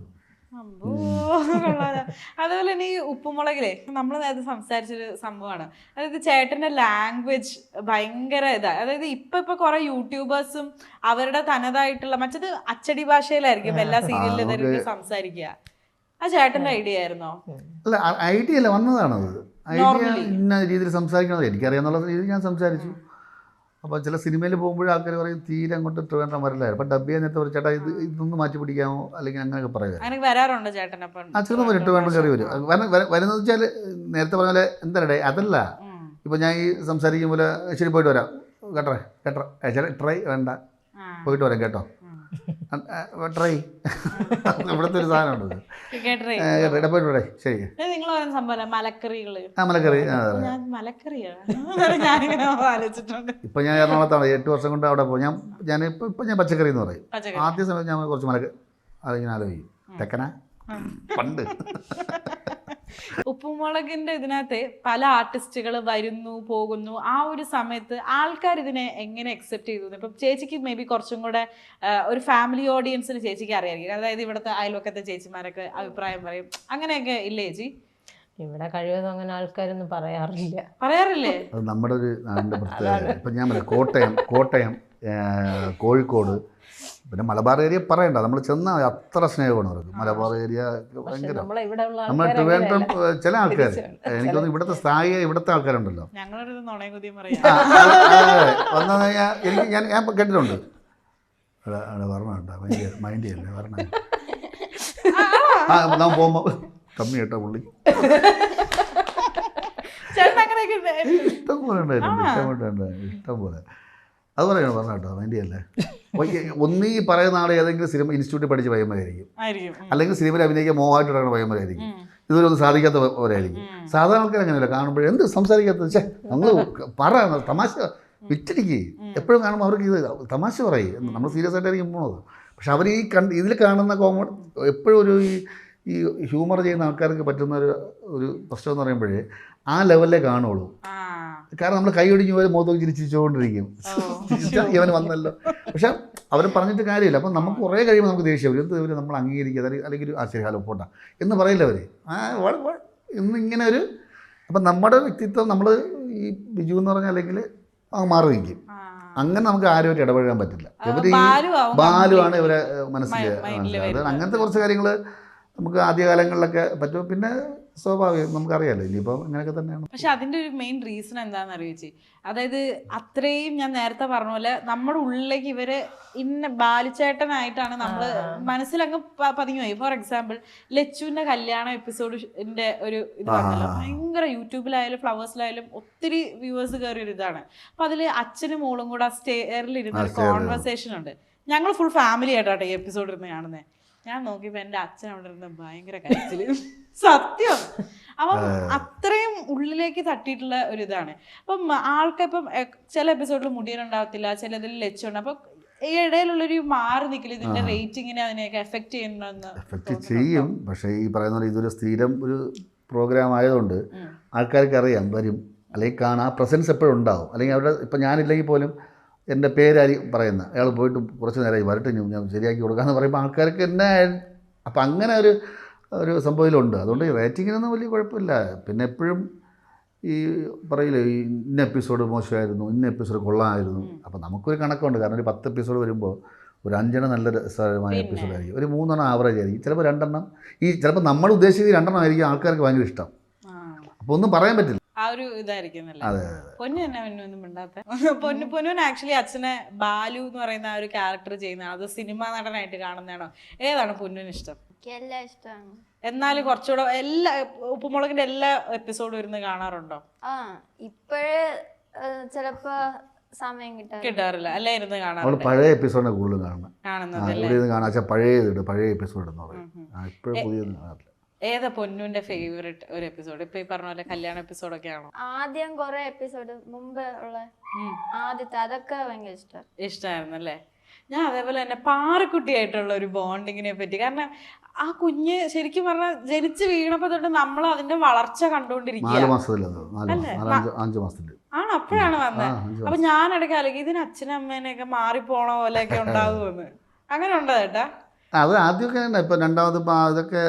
അതുപോലെ തന്നെ ഈ ഉപ്പുമുളകിലെ നമ്മൾ നേരത്തെ സംസാരിച്ചൊരു സംഭവമാണ്, അതായത് ചേട്ടന്റെ ലാംഗ്വേജ് ഭയങ്കര അതായത് ഇപ്പൊ കുറെ യൂട്യൂബേഴ്സും അവരുടെ തനതായിട്ടുള്ള മറ്റത് അച്ചടി ഭാഷയിലായിരിക്കും എല്ലാ സീരിയലിലും സംസാരിക്കുക. ആ ചേട്ടന്റെ ഐഡിയ ആയിരുന്നോ? അല്ല, ഐഡിയ അല്ല, വന്നതാണത്. ഐഡിയ ഇന്ന രീതിയിൽ സംസാരിക്കണത് എനിക്കറിയാന്നുള്ള രീതിയിൽ ഞാൻ സംസാരിച്ചു. അപ്പോൾ ചില സിനിമയിൽ പോകുമ്പോഴും ആൾക്കാർ പറയും തീരെ അങ്ങോട്ട് ട്രിവാൻഡ്രം വരില്ലായിരുന്നു. അപ്പം ഡബ് ചെയ്യാൻ നേരത്തെ ഒരു ചേട്ടാ ഇതൊന്ന് മാറ്റി പിടിക്കാമോ അല്ലെങ്കിൽ അങ്ങനെയൊക്കെ പറയുക. വരാറുണ്ടോ ചേട്ടൻ? ചെറുപ്പം വരും, ട്രിവാൻഡ്രം കയറി വരും. വരുന്നത് വെച്ചാൽ നേരത്തെ പറഞ്ഞ പോലെ എന്താ അതല്ല, ഇപ്പോൾ ഞാൻ ഈ സംസാരിക്കും പോലെ ശരി പോയിട്ട് വരാം കേട്ടോ ട്രൈ വേണ്ട പോയിട്ട് വരാം കേട്ടോ ട്രൈ ഇവിടുത്തെ ഒരു സാധനമുണ്ട് പോയിട്ട് വരാം ശരി. ഇപ്പം ഞാൻ എറണാകുളത്താണ് 8 വർഷം കൊണ്ട് അവിടെ പോകും. ഇപ്പം ഞാൻ പച്ചക്കറി എന്ന് പറയും. ആദ്യ സമയത്ത് ഞാൻ കുറച്ച് അതിങ്ങനെ ആലോചിക്കും തെക്കന പണ്ട്. ഉപ്പുമുളകിന്റെ ഇതിനകത്ത് പല ആർട്ടിസ്റ്റുകൾ വരുന്നു പോകുന്നു. ആ ഒരു സമയത്ത് ആൾക്കാർ ഇതിനെ എങ്ങനെ അക്സെപ്റ്റ് ചെയ്തു? ഇപ്പം ചേച്ചിക്ക് മേ ബി കുറച്ചും കൂടെ ഒരു ഫാമിലി ഓഡിയൻസിന് ചേച്ചിക്ക് അറിയാമായിരിക്കും. അതായത് ഇവിടുത്തെ അയൽവക്കത്തെ ചേച്ചിമാരൊക്കെ അഭിപ്രായം പറയും, അങ്ങനെയൊക്കെ ഇല്ലേ ചേച്ചി? ഇവിടെ കഴിവതും അങ്ങനെ ആൾക്കാരൊന്നും പറയാറില്ലേ? അത് നമ്മുടെ ഒരു നാടിൻ്റെ പ്രത്യേകത. ഇപ്പം ഞാൻ പറയാം, കോട്ടയം കോഴിക്കോട് പിന്നെ മലബാർ ഏരിയ പറയണ്ട, നമ്മൾ ചെന്നാൽ അത്ര സ്നേഹമാണ് അവർക്ക്. മലബാർ ഏരിയ ഭയങ്കര. നമ്മൾ ട്രിവാൻഡ്രം ചില ആൾക്കാർ എനിക്ക് തോന്നുന്നു ഇവിടുത്തെ സ്ഥായി ഇവിടുത്തെ ആൾക്കാരുണ്ടല്ലോ വന്നു കഴിഞ്ഞാൽ ഞാൻ കേട്ടിട്ടുണ്ട്. പറഞ്ഞ മൈൻഡ് ചെയ്യല്ലേ പറഞ്ഞ നാം പോകുമ്പോൾ കമ്മി കേട്ടോ പുള്ളി ഇഷ്ടം പോലെ ഉണ്ടായിരുന്നു, ഇഷ്ടം പോലെ. അത് പറയണം പറഞ്ഞ കേട്ടോ മൈൻഡ് ചെയ്യല്ലേ. ഒന്നീ പറയുന്ന ആൾ ഏതെങ്കിലും സിനിമ ഇൻസ്റ്റിറ്റ്യൂട്ടിൽ പഠിച്ച് പയ്യന്മാരായിരിക്കും, അല്ലെങ്കിൽ സിനിമയിൽ അഭിനയിക്കാൻ മോഹമായിട്ട് കിടക്കുന്ന പയ്യന്മാരായിരിക്കും, ഇതുവരെ ഒന്നും സാധിക്കാത്തവരായിരിക്കും. സാധാരണ ആൾക്കാർ അങ്ങനെയല്ല, കാണുമ്പോഴേ എന്ത് സംസാരിക്കാത്തത് നമ്മൾ പറയണം, തമാശ വിറ്റടിക്ക്. എപ്പോഴും കാണുമ്പോൾ അവർക്ക് ഇത് തമാശ പറയും, നമ്മൾ സീരിയസ് ആയിട്ടായിരിക്കും പോകുന്നത്. പക്ഷെ അവർ ഈ ഇതിൽ കാണുന്ന എപ്പോഴും ഒരു ഈ ഹ്യൂമർ ചെയ്യുന്ന ആൾക്കാർക്ക് പറ്റുന്ന ഒരു പ്രശ്നം എന്ന് പറയുമ്പോഴേ ആ ലെവലിലേ കാണുള്ളൂ. കാരണം നമ്മൾ കൈ ഒടിഞ്ഞു പോയി മുഖത്തൊക്കെ ചിരിച്ചുകൊണ്ടിരിക്കും, ഇവൻ വന്നല്ലോ. പക്ഷെ അവർ പറഞ്ഞിട്ട് കാര്യമില്ല. അപ്പം നമുക്ക് കുറേ കഴിയുമ്പോൾ നമുക്ക് ദേഷ്യം വരും, എന്ത് ഇവർ നമ്മൾ അംഗീകരിക്കുക അല്ലെങ്കിൽ ഒരു ശരി ഹലോ പോട്ട എന്ന് പറയില്ല അവർ ഇന്നിങ്ങനെ ഒരു. അപ്പം നമ്മുടെ വ്യക്തിത്വം നമ്മൾ ഈ ബിജു എന്ന് പറഞ്ഞാൽ അല്ലെങ്കിൽ മാറി നിൽക്കും. അങ്ങനെ നമുക്ക് ആരുമായിട്ട് ഇടപഴകാൻ പറ്റില്ല. ഇവർ ഈ ബാലുവാണ് ഇവരെ മനസ്സിൽ. അങ്ങനത്തെ കുറച്ച് കാര്യങ്ങൾ നമുക്ക് ആദ്യകാലങ്ങളിലൊക്കെ പറ്റും. പിന്നെ സ്വാഭാവികം നമുക്കറിയാമല്ലോ, ഇനിയിപ്പോൾ അങ്ങനെയൊക്കെ തന്നെയാണ്. പക്ഷെ അതിൻ്റെ ഒരു മെയിൻ റീസൺ എന്താണെന്ന് അറിയോ ചേച്ചി? അതായത് അത്രയും ഞാൻ നേരത്തെ പറഞ്ഞ പോലെ നമ്മുടെ ഉള്ളിലേക്ക് ഇവര് ഇന്ന ബാലിച്ചേട്ടനായിട്ടാണ് നമ്മൾ മനസ്സിലങ്ങ് പതിഞ്ഞുപോയി. ഫോർ എക്സാമ്പിൾ ലച്ചുവിൻ്റെ കല്യാണ എപ്പിസോഡിൻ്റെ ഒരു ഇത് പറഞ്ഞല്ലോ, ഭയങ്കര യൂട്യൂബിലായാലും ഫ്ലവേഴ്സിലായാലും ഒത്തിരി വ്യൂവേഴ്സ് കയറിയൊരു ഇതാണ്. അപ്പം അതിൽ അച്ഛനും മോളും കൂടെ ആ സ്റ്റെയറിൽ ഇരുന്ന ഒരു കോൺവെർസേഷൻ ഉണ്ട്. ഞങ്ങൾ ഫുൾ ഫാമിലി ആയിട്ടാണ് ഈ എപ്പിസോഡ് ഇരുന്ന് കാണുന്നത്. ഞാൻ നോക്കിയപ്പോൾ എൻ്റെ അച്ഛൻ അവിടെ ഇരുന്ന് ഭയങ്കര കരച്ചില്, സത്യം. അപ്പം അത്രയും ഉള്ളിലേക്ക് തട്ടിയിട്ടുള്ള ഒരു ഇതാണ്. അപ്പം ആൾക്കിപ്പം ചില എപ്പിസോഡിൽ മുടിയനുണ്ടാവത്തില്ല, ചിലതിൽ ലച്ചുണ്ട്. അപ്പം ഈ ഇടയിലുള്ളൊരു മാറി നിൽക്കില്ല, ഇതിൻ്റെ റേറ്റിങ്ങിനെ അതിനെയൊക്കെ എഫക്റ്റ് ചെയ്യും. പക്ഷേ ഈ പറയുന്ന പോലെ ഇതൊരു സ്ഥിരം ഒരു പ്രോഗ്രാം ആയതുകൊണ്ട് ആൾക്കാർക്ക് അറിയാം, വരും, അല്ലെങ്കിൽ കാണാം, പ്രസൻസ് എപ്പോഴും ഉണ്ടാവും. അല്ലെങ്കിൽ അവിടെ ഇപ്പം ഞാനില്ലെങ്കിൽ പോലും എൻ്റെ പേരായി പറയുന്ന അയാൾ പോയിട്ട് കുറച്ച് നേരമായി വരട്ടെ ഞാൻ ശരിയാക്കി കൊടുക്കാമെന്ന് പറയുമ്പോൾ ആൾക്കാർക്ക് എന്നെ. അപ്പം അങ്ങനെ ഒരു സംഭവത്തിലുണ്ട്. അതുകൊണ്ട് റേറ്റിങ്ങിനൊന്നും വലിയ കുഴപ്പമില്ല. പിന്നെ എപ്പോഴും ഈ പറയില്ലേ, ഈ ഇന്ന എപ്പിസോഡ് മോശമായിരുന്നു, ഇന്ന എപ്പിസോഡ് കൊള്ളാമായിരുന്നു. അപ്പം നമുക്കൊരു കണക്കുണ്ട്. കാരണം ഒരു 10 എപ്പിസോഡ് വരുമ്പോൾ ഒരു 5 നല്ല രസകരമായ എപ്പിസോഡായിരിക്കും, ഒരു 3 ആവറേജ് ആയിരിക്കും, ചിലപ്പോൾ 2 ചിലപ്പോൾ നമ്മൾ ഉദ്ദേശിച്ചത് 2 ആയിരിക്കും ആൾക്കാർക്ക് ഭയങ്കര ഇഷ്ടം. അപ്പോൾ ഒന്നും പറയാൻ പറ്റില്ല. ആ ഒരു ഇതായിരിക്കുന്നല്ലേ. അതെ പൊന്നു തന്നെ പൊന്നൊന്നും മിണ്ടാത്ത. പൊന്നുവിന് ആക്ച്വലി അച്ഛനെ ബാലു എന്ന് പറയുന്ന ആ ഒരു ക്യാരക്ടർ ചെയ്യുന്നതാണോ അതോ സിനിമാ നടനായിട്ട് കാണുന്നതാണോ? ഏതാണ് പൊന്നിന് ഇഷ്ടം? എല്ലാം ഇഷ്ടമാണ്. എന്നാലും കുറച്ചുകൂടെ എല്ലാ ഉപ്പുമുളകിന്റെ എല്ലാ എപ്പിസോഡും ഇരുന്ന് കാണാറുണ്ടോ? ഇപ്പോഴേ ചിലപ്പോ സമയം കിട്ടാറില്ല, അല്ല ഇരുന്ന് അവള് കാണാറുണ്ട്. പഴയ എപ്പിസോഡിനെ കൂടുതലും കാണുന്നത് ഇവിടെ ഇരുന്ന് കാണാൻ വെച്ചാൽ പഴയ എപ്പിസോഡ് എന്ന് പറയും. ഇപ്പോഴും പുതിയൊന്നും കാണാറില്ല. ഏതാ പൊന്നുവിന്റെ ഫേവറേറ്റ് ഒരു എപ്പിസോഡ്? ഇപ്പൊ ഈ പറഞ്ഞ പോലെ കല്യാണ എപ്പിസോഡൊക്കെ ആണോ? ആദ്യം കുറെ എപ്പിസോഡ് മുമ്പ് ഉള്ള ആദ്യത്തെ അതൊക്കെ ഭയങ്കര ഇഷ്ടമായിരുന്നു അല്ലേ? ഞാൻ അതേപോലെ തന്നെ പാറക്കുട്ടിയായിട്ടുള്ള ഒരു ബോണ്ടിങ്ങിനെ പറ്റി, കാരണം ആ കുഞ്ഞ് ശരിക്കും പറഞ്ഞാൽ ജനിച്ച് വീണപ്പോ തൊട്ട് നമ്മൾ അതിന്റെ വളർച്ച കണ്ടുകൊണ്ടിരിക്കുക. 4 മാസത്തില് 5 മാസത്തില് ആണ് അപ്പോഴാണ് വന്നത്. അപ്പൊ ഞാൻ ഇടയ്ക്ക് അല്ലെങ്കിൽ ഇതിന് അച്ഛനും അമ്മേനെയൊക്കെ മാറിപ്പോണ പോലെയൊക്കെ ഉണ്ടാവുമെന്ന്. അങ്ങനെ ഉണ്ടോ ചേട്ടാ? അത് ആദ്യമൊക്കെ തന്നെ. ഇപ്പം രണ്ടാമത് ഇപ്പം അതൊക്കെ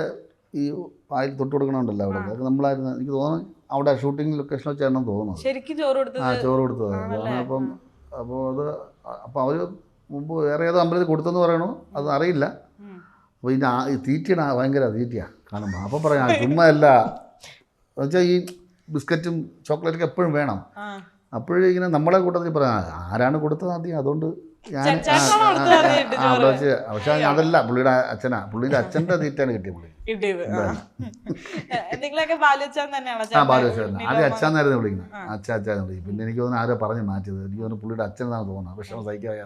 ഈ പായിൽ തൊട്ട് കൊടുക്കണമുണ്ടല്ലോ അവിടെ. അതൊക്കെ നമ്മളായിരുന്നു, എനിക്ക് തോന്നുന്നു അവിടെ ഷൂട്ടിംഗ് ലൊക്കേഷൻ വെച്ചാണെന്ന് തോന്നുന്നു. ശരിക്കും ചോറ് കൊടുത്തത്? ചോറ് കൊടുത്തത്. അപ്പം അപ്പോൾ അവർ മുമ്പ് വേറെ ഏതോ അമ്പലത്തിൽ കൊടുത്തെന്ന് പറയണു, അത് അറിയില്ല. അപ്പോൾ ഈ തീറ്റയാണ് ഭയങ്കര തീറ്റയാണ് കാണുമ്പോൾ. അപ്പം പറയാം ചുമ്മാ അല്ല എന്നുവെച്ചാൽ ഈ ബിസ്ക്കറ്റും ചോക്ലേറ്റൊക്കെ എപ്പോഴും വേണം. അപ്പോഴും ഇങ്ങനെ നമ്മളെ കൂട്ടത്തിൽ പറയാം ആരാണ് കൊടുത്തത് ആദ്യം, അതുകൊണ്ട് ഞാൻ അവിടെ വെച്ച്. പക്ഷെ അതല്ല പുള്ളിയുടെ അച്ഛനാ, പുള്ളിയുടെ അച്ഛൻ്റെ തീറ്റാണ് കിട്ടിയത് പുള്ളി കിട്ടിയത്. നിങ്ങളൊക്കെ ബാലുച്ചാൻ തന്നെയാണോ? ബാലുവച്ചാൻ ആദ്യം അച്ഛനായിരുന്നു വിളിക്കുന്നത്. അച്ഛാന്ന് വിളിക്കും. പിന്നെ എനിക്ക് തോന്നുന്നു ആരോ പറഞ്ഞ് മാറ്റിയത്. എനിക്ക് തോന്നുന്നു പുള്ളിയുടെ അച്ഛനാണ് തോന്നുന്നത്. വിഷമം സഹിക്കാതെ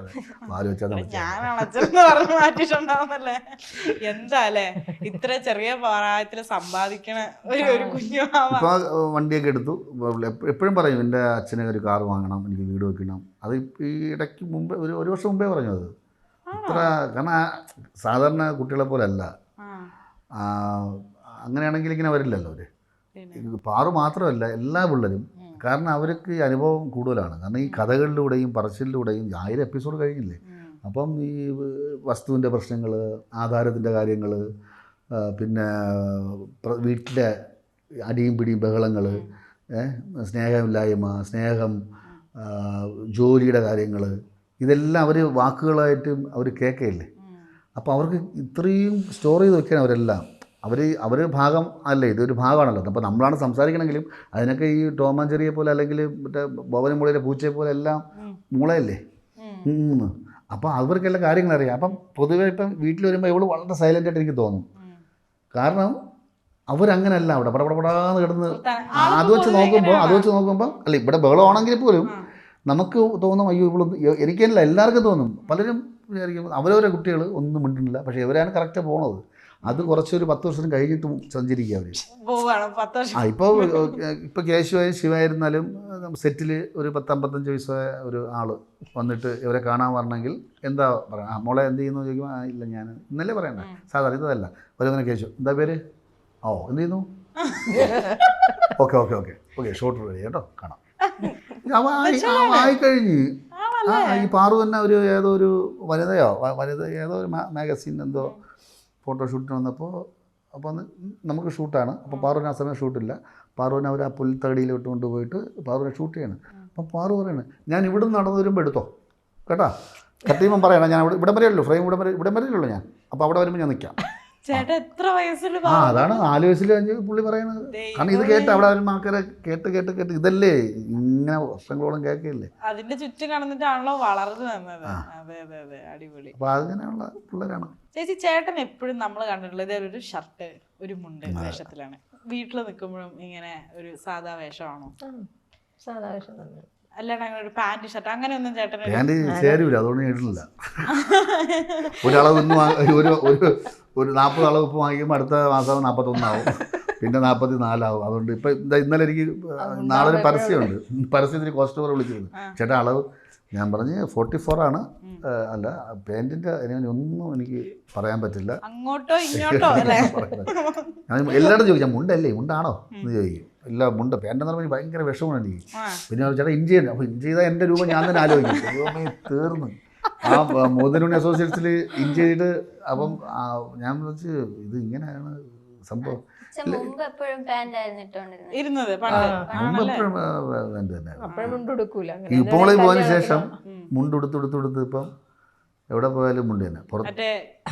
ബാലുവച്ചാന്ന് മാറ്റിട്ടുണ്ടാവുന്നല്ലേ. എന്താല്ലേ ഇത്ര ചെറിയ പ്രായത്തില് സമ്പാദിക്കണ ഒരു കുഞ്ഞു. ഇപ്പൊ വണ്ടിയൊക്കെ എടുത്തു. എപ്പോഴും പറയും എൻ്റെ അച്ഛന് ഒരു കാർ വാങ്ങണം, എനിക്ക് വീട് വെക്കണം. അത് ഈ ഇടയ്ക്ക് മുമ്പേ ഒരു വർഷം മുമ്പേ പറഞ്ഞു. അത് ഇത്ര കാരണം സാധാരണ കുട്ടികളെ പോലെ അല്ല. അങ്ങനെയാണെങ്കിൽ ഇങ്ങനെ വരില്ലല്ലോ അവർ. പാറു മാത്രമല്ല എല്ലാ പിള്ളേരും. കാരണം അവർക്ക് ഈ അനുഭവം കൂടുതലാണ്. കാരണം ഈ കഥകളിലൂടെയും പറച്ചിലൂടെയും 1000 എപ്പിസോഡ് കഴിഞ്ഞില്ലേ. അപ്പം ഈ വസ്തുവിൻ്റെ പ്രശ്നങ്ങൾ, ആധാരത്തിൻ്റെ കാര്യങ്ങൾ, പിന്നെ വീട്ടിലെ അടിയും പിടിയും ബഹളങ്ങൾ, സ്നേഹമില്ലായ്മ, സ്നേഹം, ജോലിയുടെ കാര്യങ്ങൾ, ഇതെല്ലാം അവർ വാക്കുകളായിട്ട് അവർ കേൾക്കുകയില്ലേ. അപ്പോൾ അവർക്ക് ഇത്രയും സ്റ്റോർ ചെയ്ത് വെക്കാൻ അവരെല്ലാം അവർ ഭാഗം അല്ലേ, ഇതൊരു ഭാഗമാണല്ലോ. അപ്പോൾ നമ്മളാണ് സംസാരിക്കണമെങ്കിലും അതിനൊക്കെ ഈ ടോം ആൻഡ് ജെറിയെ പോലെ അല്ലെങ്കിൽ മറ്റേ ബോബനും മോളിയിലെ പൂച്ചയെ പോലെ എല്ലാം മൂളയല്ലേ. അപ്പോൾ അവർക്കെല്ലാം കാര്യങ്ങളറിയാം. അപ്പം പൊതുവെ ഇപ്പം വീട്ടിൽ വരുമ്പോൾ ഇവള് വളരെ സൈലൻ്റായിട്ട് എനിക്ക് തോന്നും. കാരണം അവരങ്ങനെയല്ല അവിടെ പടപടപടാന്ന് കിടന്ന്. അത് വെച്ച് നോക്കുമ്പോൾ അല്ല ഇവിടെ ബഹളമാണെങ്കിൽ പോലും നമുക്ക് തോന്നും അയ്യോ ഇവളൊന്നും. എനിക്കല്ല എല്ലാവർക്കും തോന്നും. പലരും വിചാരിക്കും അവരവരെ കുട്ടികൾ ഒന്നും മിണ്ടുന്നില്ല, പക്ഷേ ഇവരാണ് കറക്റ്റ് പോണത്. അത് കുറച്ചൊരു 10 വർഷം കഴിഞ്ഞിട്ട് സഞ്ചരിക്കുക അവർ. ഇപ്പോൾ കേശുവായും ശിവായിരുന്നാലും സെറ്റിൽ ഒരു 10-55 വയസ്സായ ഒരു ആൾ വന്നിട്ട് ഇവരെ കാണാൻ വരണമെങ്കിൽ എന്താ പറയുക, മോളെ എന്ത് ചെയ്യുന്നു ചോദിക്കുമ്പോൾ ഇല്ല ഞാൻ ഇന്നലെ പറയണ്ട, സാധാരണ ഇതല്ല. ഒരുവനെ കേശു എന്താ പേര്, എന്ത് ചെയ്യുന്നു, ഓക്കെ ഷോർട്ട് റെഡി കേട്ടോ കാണാം. ആയിക്കഴിഞ്ഞ് ഈ പാറു തന്നെ ഏതോ ഒരു വനിത ഏതോ ഒരു മാഗസീൻ എന്തോ ഫോട്ടോഷൂട്ടിന് വന്നപ്പോൾ അപ്പോൾ നമുക്ക് ഷൂട്ടാണ്. അപ്പോൾ പാറുവിന് ആ സമയം ഷൂട്ടില്ല. പാറുവിനെ അവർ ആ പുൽത്തടിയിലോട്ട് കൊണ്ടുപോയിട്ട് പാറുവിനെ ഷൂട്ട് ചെയ്യണം. അപ്പം പാറു പറയണം ഞാൻ ഇവിടെ നിന്ന് നടന്നു വരുമ്പോൾ എടുത്തോ കേട്ടോ, കട്ടിയുമ്പം പറയണം ഞാൻ ഇവിടെ വരെയുള്ളൂ, ഫ്രെയിം ഇവിടെ വരെയുള്ളൂ ഞാൻ, അപ്പോൾ അവിടെ വരുമ്പോൾ ഞാൻ നിൽക്കാം. അതാണ് 4 വയസ്സിൽ പുള്ളി പറയുന്നത്. കാരണം ഇത് കേട്ട് അവിടെ വരുമ്പോൾ ആൾക്കാരെ കേട്ട് ഇതല്ലേ ഇങ്ങനെ വർഷങ്ങളോളം കേൾക്കില്ലേ, അതിന്റെ ചുറ്റും കടന്നിട്ടാണല്ലോ വളർന്നു വന്നത്. അതെ അടിപൊളി. അപ്പൊ അങ്ങനെയുള്ള പിള്ളേരാണ്. ചേച്ചി ചേട്ടൻ എപ്പോഴും നമ്മൾ കണ്ടിട്ടുള്ളത് ഒരു ഷർട്ട് ഒരു മുണ്ട് വേഷത്തിലാണ്. വീട്ടിൽ നിൽക്കുമ്പോഴും ഇങ്ങനെ ഒരു സാധാ വേഷമാണോ? സാധാ വേഷം തന്നെ. അല്ലാണ്ട് അങ്ങനെ ഒരു പാന്റ് ഷർട്ട് അങ്ങനെയൊന്നും ചേട്ടൻ പാന്റ് ചേരൂല, അതുകൊണ്ട് ഞാൻ ഇടില്ല. ഒരളവ് ഒരു 40 അളവ് ഇപ്പം വാങ്ങിക്കുമ്പോൾ അടുത്ത മാസം 41 ആവും, പിന്നെ 44 ആവും. അതുകൊണ്ട് ഇപ്പം ഇന്നലെ എനിക്ക് നാളെ ഒരു പരസ്യമുണ്ട്, പരസ്യത്തിന് കസ്റ്റമർ വിളിച്ചിരുന്നു, ചേട്ടാ അളവ് ഞാൻ പറഞ്ഞ് 44 ആണ്. അല്ല പാൻറ്റിൻ്റെ ഒന്നും എനിക്ക് പറയാൻ പറ്റില്ല. അങ്ങോട്ടോ ഇങ്ങോട്ടോ ഞാൻ എല്ലായിടും ചോദിച്ചാൽ മുണ്ടല്ലേ മുണ്ടാണോ എന്ന് ചോദിക്കും. ഇല്ല മുണ്ട് പാൻറ്റെന്ന് പറഞ്ഞാൽ ഭയങ്കര വിഷമമാണ് എനിക്ക്. പിന്നെ ചേട്ടാ ഇഞ്ചി ഉണ്ട്, അപ്പോൾ ഇഞ്ചി ചെയ്താൽ എൻ്റെ രൂപം ഞാൻ തന്നെ ആലോചിക്കും. ദൈവമേ തീർന്നു. ആ മോദിനുണ്ണി അസോസിയേറ്റ്സിൽ ഇഞ്ചി ചെയ്തിട്ട് അപ്പം ഞാൻ വിളിച്ച് ഇത് ഇങ്ങനെയാണ് സംഭവം. മുമ്പ് എപ്പോഴും ഇരുന്നത് മുമ്പ് എപ്പോഴും പാൻറ്റ് തന്നെ. മുണ്ടെടുക്കൂല. ഇപ്പോൾ പോയതിന് ശേഷം മുണ്ടെടുത്ത് ഇപ്പം എവിടെ പോയാലും മുണ്ട് തന്നെ. പുറത്ത് മറ്റേ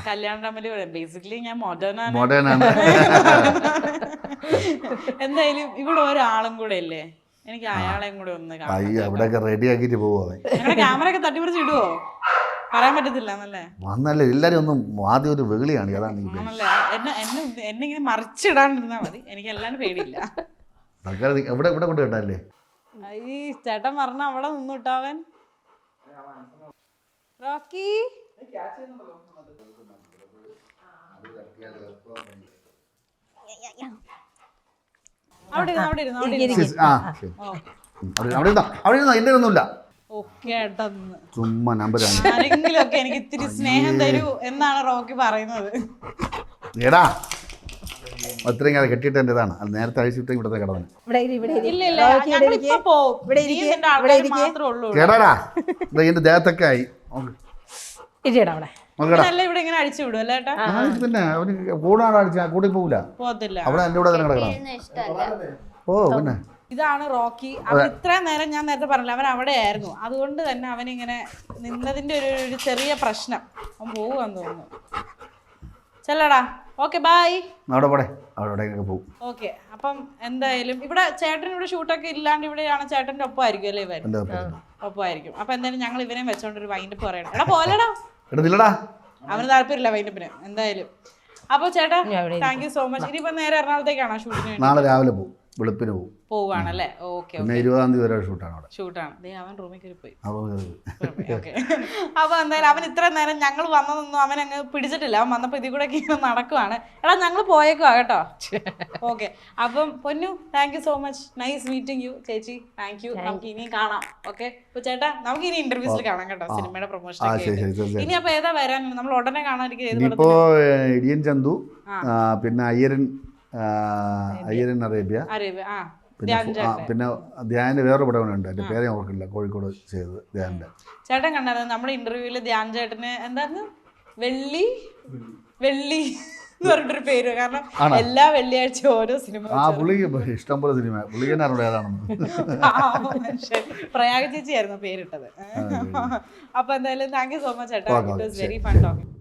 കല്യാണ തമ്മിൽ ബേസിക്കലി ഞാൻ മോഡേൺ ആണ്. മോഡേൺ ആണ്. എന്തായാലും ഇവിടെ ഒരാളും കൂടെ ഇല്ലേ, എനിക്ക് അയാളെയും കൂടെ ഒന്ന് കാണാം. അയ്യോ അവിടെയൊക്കെ റെഡി ആക്കിയിട്ട് പോവാൻ. ഞങ്ങളുടെ ക്യാമറ ഒക്കെ തട്ടിപ്പിടിച്ച് ഇടുവോ? പറയാൻ പറ്റത്തില്ല എന്നല്ലേ? വന്നല്ലേ എല്ലാവരും ഒന്നും ആദ്യം ഒരു വെളിയാണ്. അതാണ് ഈ ആണല്ലേ? എന്നെ ഇങ്ങനെ മറിച്ചിടാണ്ടിരുന്നാ മതി, എനിക്ക് എല്ലാരും പേടിയില്ല. തൽക്കാലം എവിടെ ഇവിടെ കൊണ്ട് കേട്ടല്ലേ. ഈ ചേട്ടൻ പറഞ്ഞ അവിടെ നിന്നിട്ടാവൻ. റോക്കി അവിടെ ഇരുന്നോ, അവിടെ ഇരുന്നോ, അവിടെ ഇരുന്നോ. ആ ശരി. അവിടെ ഇരുന്നോ എൻ്റെ ഒന്നുമില്ല. ഓക്കെ ഏട്ടാ നിന്ന്. ചുമ്മാ നമ്പരാണ്. ആരെങ്കിലും ഒക്കെ എനിക്ക് ഇത്തിരി സ്നേഹം തരൂ എന്നാണ് റോക്കി പറയുന്നത്. എടാ അത്രയും കാലം കെട്ടിയിട്ട് എൻ്റെ ഇതാണ്. അത് നേരത്തെ അഴിച്ചിട്ട് ഇവിടുത്തെ കിടന്നു. ഇല്ല ഇല്ല, ഞങ്ങളിപ്പോ പോവും. നീ നിന്റെ ആൾക്കാര് മാത്രമേ ഉള്ളൂ. കേടാടാ എൻ്റെ ദേഹത്തൊക്കെ ആയി. ഇതല്ല ഇവിടെ ഇങ്ങനെ അടിച്ചു വിടും അല്ലേ ഏട്ടാ? പിന്നെ അവന് കൂടാണ് അടിച്ച കൂടി പോവില്ല. പോകത്തില്ല. അവിടെ എൻ്റെ കൂടെ തന്നെ കിടക്കണം. ഇരുന്ന് ഇഷ്ടമല്ല. ഓ പിന്നെ ഇതാണ് റോക്കി. അവൻ ഇത്രയും നേരം ഞാൻ നേരത്തെ പറഞ്ഞില്ല, അവൻ അവിടെ ആയിരുന്നു. അതുകൊണ്ട് തന്നെ അവനിങ്ങനെ നിന്നതിന്റെ ഒരു ചെറിയ പ്രശ്നം. അവൻ പോവാന്ന് തോന്നുന്നു. ചെല്ലടാ. Okay bye. അവിടെ പോടെ അവിടെയൊക്കെ പോകും. ഓക്കെ അപ്പം എന്തായാലും ഇവിടെ ചേട്ടൻ ഇവിടെ ഷൂട്ടൊക്കെ ഇല്ലാണ്ട് ഇവിടെയാണ് ചേട്ടൻ്റെ ഒപ്പമായിരിക്കും അല്ലേ ഇവൻ? എൻ്റെ ഒപ്പമായിരിക്കും. അപ്പൊ എന്തായാലും ഞങ്ങൾ ഇവനെയും വെച്ചോണ്ടൊരു വൈൻഡപ്പ് പറയണം. എടാ പോലെടാ, എടുത്തില്ലടാ. അവന് താല്പര്യമില്ല വൈൻഡപ്പിന് എന്തായാലും. അപ്പൊ ചേട്ടാ താങ്ക് യു സോ മച്ച്. ഇനിയിപ്പോ നേരെ എറണാകുളത്തേക്കാണോ ഷൂട്ടിന്? നാളെ രാവിലെ പോകും, വെളുപ്പിന് പോകും. പോവാണല്ലേ? ഓക്കെ പിന്നെ 20-ാം തീയതി വരെ ഷൂട്ടാണ് അവിടെ. ഷൂട്ടാണ്. അവൻ റൂമിൽ കയറി പോയി. അപ്പോൾ അപ്പൊ എന്തായാലും അവൻ ഇത്ര നേരം ഞങ്ങൾ വന്നതൊന്നും അവൻ അങ്ങ് പിടിച്ചിട്ടില്ല. അവൻ വന്നപ്പോ ഇതിൽ കൂടെ നടക്കുവാണ്. എടാ ഞങ്ങൾ പോയേക്കുവാ കേട്ടോ. ഓക്കെ അപ്പം പൊന്നു thank you so much. Nice meeting you ചേച്ചി. Thank you. നമുക്ക് ഇനിയും കാണാം. ഓക്കെ അപ്പൊ ചേട്ടാ നമുക്ക് ഇനി ഇന്റർവ്യൂസിൽ കാണാം കേട്ടോ, സിനിമയുടെ പ്രൊമോഷൻ. ഇനി അപ്പൊ ഏതാ വരാൻ നമ്മൾ ഉടനെ കാണാതിരിക്കും? ഇനിയിപ്പോ ഇടിയൻ ചന്തു, പിന്നെ അയ്യരൻ അറേബ്യ, ആ പിന്നെ ധ്യാനിന്റെ വേറൊരു പടമുണ്ട്. എൻ്റെ പേരെ ഓർക്കില്ല, കോഴിക്കോട് ചെയ്തത് ധ്യാനിന്റെ. ചേട്ടൻ കണ്ടായിരുന്നു നമ്മുടെ ഇന്റർവ്യൂവിൽ ധ്യാൻ ചേട്ടന് എന്തായിരുന്നു വെള്ളി എന്ന് പറഞ്ഞിട്ടൊരു പേര്. കാരണം എല്ലാ വെള്ളിയാഴ്ച ഓരോ സിനിമ. ആ പുള്ളിക്ക് ഇഷ്ടം പോലെ സിനിമ. പുള്ളിക്ക് തന്നെ അറിഞ്ഞു ഏതാണെന്ന്. പ്രയാഗ ചേച്ചി ആയിരുന്നു പേരിട്ടത്. അപ്പൊ എന്തായാലും താങ്ക് യു സോ മച്ച് ചേട്ടാ. It was very fun talking.